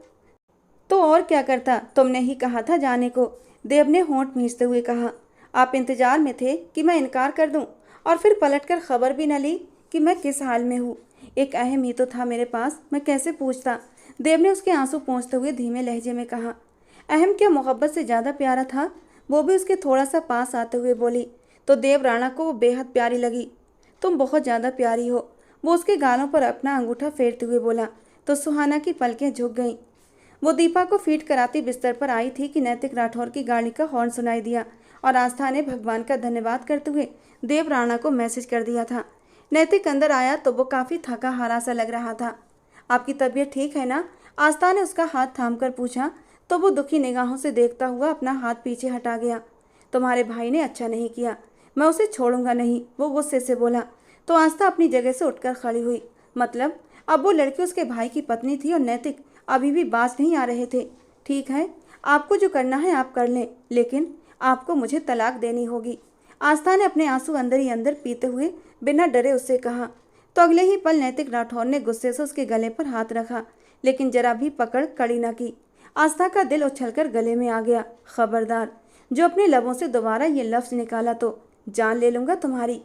तो और क्या करता, तुमने ही कहा था जाने को। देव ने होंठ मींचते हुए कहा। आप इंतजार में थे कि मैं इनकार कर दूं, और फिर पलटकर खबर भी न ली कि मैं किस हाल में हूँ। एक अहम ही तो था मेरे पास, मैं कैसे पूछता। देव ने उसके आंसू पोंछते हुए धीमे लहजे में कहा। अहम क्या मोहब्बत से ज़्यादा प्यारा था? वो भी उसके थोड़ा सा पास आते हुए बोली। तो देव राणा को वो बेहद प्यारी लगी। तुम बहुत ज़्यादा प्यारी हो, वो उसके गालों पर अपना अंगूठा फेरते हुए बोला। तो सुहाना की पलकें झुक गईं। वो दीपा को फीट कराती बिस्तर पर आई थी कि नैतिक राठौर की गाड़ी का हॉर्न सुनाई दिया, और आस्था ने भगवान का धन्यवाद करते हुए देव राणा को मैसेज कर दिया था। नैतिक अंदर आया तो वो काफ़ी थका हारा सा लग रहा था। आपकी तबीयत ठीक है ना? आस्था ने उसका हाथ थामकर पूछा, तो वो दुखी निगाहों से देखता हुआ अपना हाथ पीछे हटा गया। तुम्हारे भाई ने अच्छा नहीं किया, मैं उसे छोड़ूंगा नहीं, वो गुस्से से बोला। तो आस्था अपनी जगह से उठकर खड़ी हुई। मतलब अब वो लड़की उसके भाई की पत्नी थी और नैतिक अभी भी बाज नहीं आ रहे थे। ठीक है, आपको जो करना है आप कर लें, लेकिन आपको मुझे तलाक देनी होगी। आस्था ने अपने आंसू अंदर ही अंदर पीते हुए बिना डरे उससे कहा। तो अगले ही पल नैतिक राठौर ने गुस्से से उसके गले पर हाथ रखा, लेकिन जरा भी पकड़ कड़ी न की। आस्था का दिल उछलकर गले में आ गया। खबरदार, जो अपने लबों से दोबारा ये लफ्ज़ निकाला तो जान ले लूँगा तुम्हारी।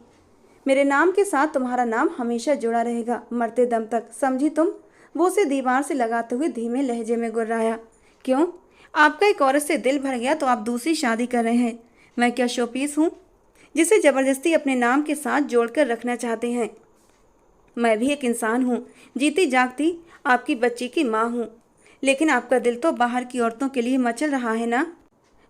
मेरे नाम के साथ तुम्हारा नाम हमेशा जुड़ा रहेगा, मरते दम तक, समझी तुम? वो उसे दीवार से लगाते हुए धीमे लहजे में गुर्राया। क्यों? आपका एक औरत से दिल भर गया तो आप दूसरी शादी कर रहे हैं। मैं क्या शोपीस हूँ जिसे ज़बरदस्ती अपने नाम के साथ जोड़कर रखना चाहते हैं? मैं भी एक इंसान हूँ, जीती जागती आपकी बच्ची की माँ हूँ। लेकिन आपका दिल तो बाहर की औरतों के लिए मचल रहा है ना?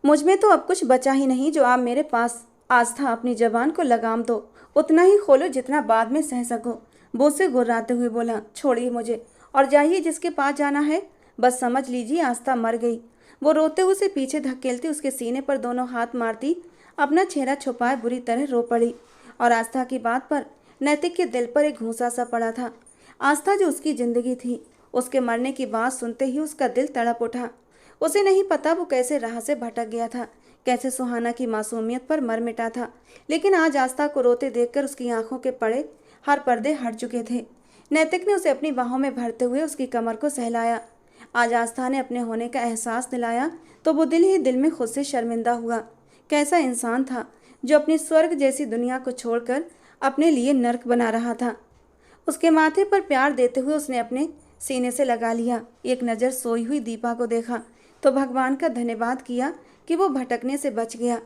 मुझ में तो अब कुछ बचा ही नहीं जो आप मेरे पास। आस्था, अपनी जबान को लगाम दो, उतना ही खोलो जितना बाद में सह सको। वो से गुर्राते हुए बोला। छोड़िए मुझे और जाइए जिसके पास जाना है। बस समझ लीजिए आस्था मर गई। वो रोते हुए उसे पीछे धकेलती उसके सीने पर दोनों हाथ मारती अपना चेहरा छुपाए बुरी तरह रो पड़ी। और आस्था की बात पर नैतिक के दिल पर एक घूंसा सा पड़ा था। आस्था जो उसकी जिंदगी थी, उसके मरने की बात सुनते ही उसका दिल तड़प उठा। उसे नहीं पता वो कैसे राह से भटक गया था, कैसे सुहाना की मासूमियत पर मर मिटा था। लेकिन आज आस्था को रोते देखकर उसकी आंखों के पड़े हर पर्दे हट चुके थे। नैतिक ने उसे अपनी बाहों में भरते हुए उसकी कमर को सहलाया। आज आस्था ने अपने होने का एहसास दिलाया तो वो दिल ही दिल में खुद से शर्मिंदा हुआ। कैसा इंसान था जो अपनी स्वर्ग जैसी दुनिया को छोड़कर अपने लिए नर्क बना रहा था। उसके माथे पर प्यार देते हुए उसने अपने सीने से लगा लिया। एक नज़र सोई हुई दीपा को देखा तो भगवान का धन्यवाद किया कि वो भटकने से बच गया।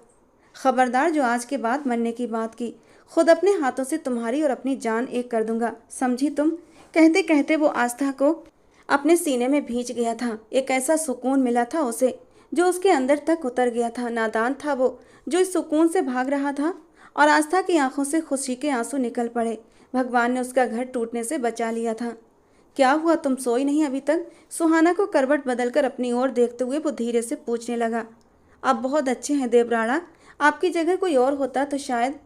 खबरदार, जो आज के बाद मरने की बात की, खुद अपने हाथों से तुम्हारी और अपनी जान एक कर दूंगा, समझी तुम? कहते कहते वो आस्था को अपने सीने में भींच गया था। एक ऐसा सुकून मिला था उसे जो उसके अंदर तक उतर गया था। नादान था वो जो इस सुकून से भाग रहा था, और आस्था की आंखों से खुशी के आंसू निकल पड़े। भगवान ने उसका घर टूटने से बचा लिया था। क्या हुआ, तुम सोई नहीं अभी तक? सुहाना को करवट बदलकर अपनी ओर देखते हुए वो धीरे से पूछने लगा। आप बहुत अच्छे हैं देवराणा, आपकी जगह कोई और होता तो शायद।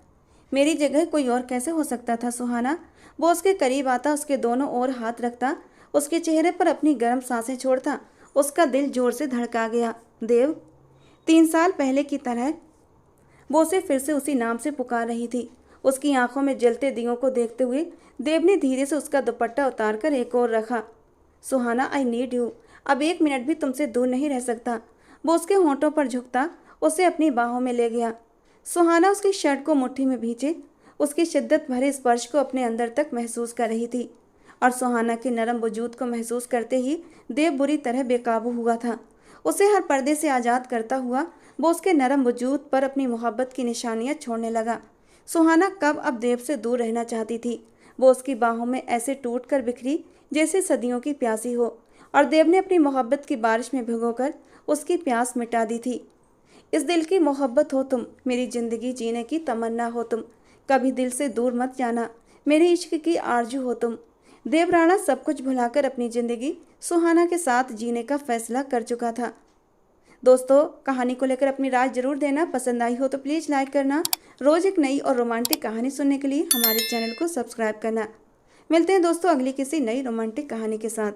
मेरी जगह कोई और कैसे हो सकता था सुहाना? वो उसके करीब आता, उसके दोनों ओर हाथ रखता, उसके चेहरे पर अपनी गर्म सांसें छोड़ता। उसका दिल जोर से धड़का गया। देव। 3 साल पहले की तरह वो उसे फिर से उसी नाम से पुकार रही थी। उसकी आंखों में जलते दियों को देखते हुए देव ने धीरे से उसका दुपट्टा उतारकर एक ओर रखा। सुहाना, आई नीड यू, अब 1 मिनट भी तुमसे दूर नहीं रह सकता। वो उसके होंठों पर झुकता उसे अपनी बाहों में ले गया। सुहाना उसकी शर्ट को मुट्ठी में भींचे उसकी शिद्दत भरे स्पर्श को अपने अंदर तक महसूस कर रही थी, और सुहाना के नरम वजूद को महसूस करते ही देव बुरी तरह बेकाबू हुआ था। उसे हर पर्दे से आज़ाद करता हुआ वो उसके नरम वजूद पर अपनी मोहब्बत की निशानियां छोड़ने लगा। सुहाना कब अब देव से दूर रहना चाहती थी। वो उसकी बाहों में ऐसे टूट कर बिखरी जैसे सदियों की प्यासी हो, और देव ने अपनी मोहब्बत की बारिश में भिगोकर उसकी प्यास मिटा दी थी। इस दिल की मोहब्बत हो तुम, मेरी ज़िंदगी जीने की तमन्ना हो तुम, कभी दिल से दूर मत जाना, मेरे इश्क की आरजू हो तुम। देवराणा सब कुछ भुलाकर अपनी ज़िंदगी सुहाना के साथ जीने का फैसला कर चुका था। दोस्तों, कहानी को लेकर अपनी राय जरूर देना। पसंद आई हो तो प्लीज़ लाइक करना। रोज़ एक नई और रोमांटिक कहानी सुनने के लिए हमारे चैनल को सब्सक्राइब करना। मिलते हैं दोस्तों अगली किसी नई रोमांटिक कहानी के साथ।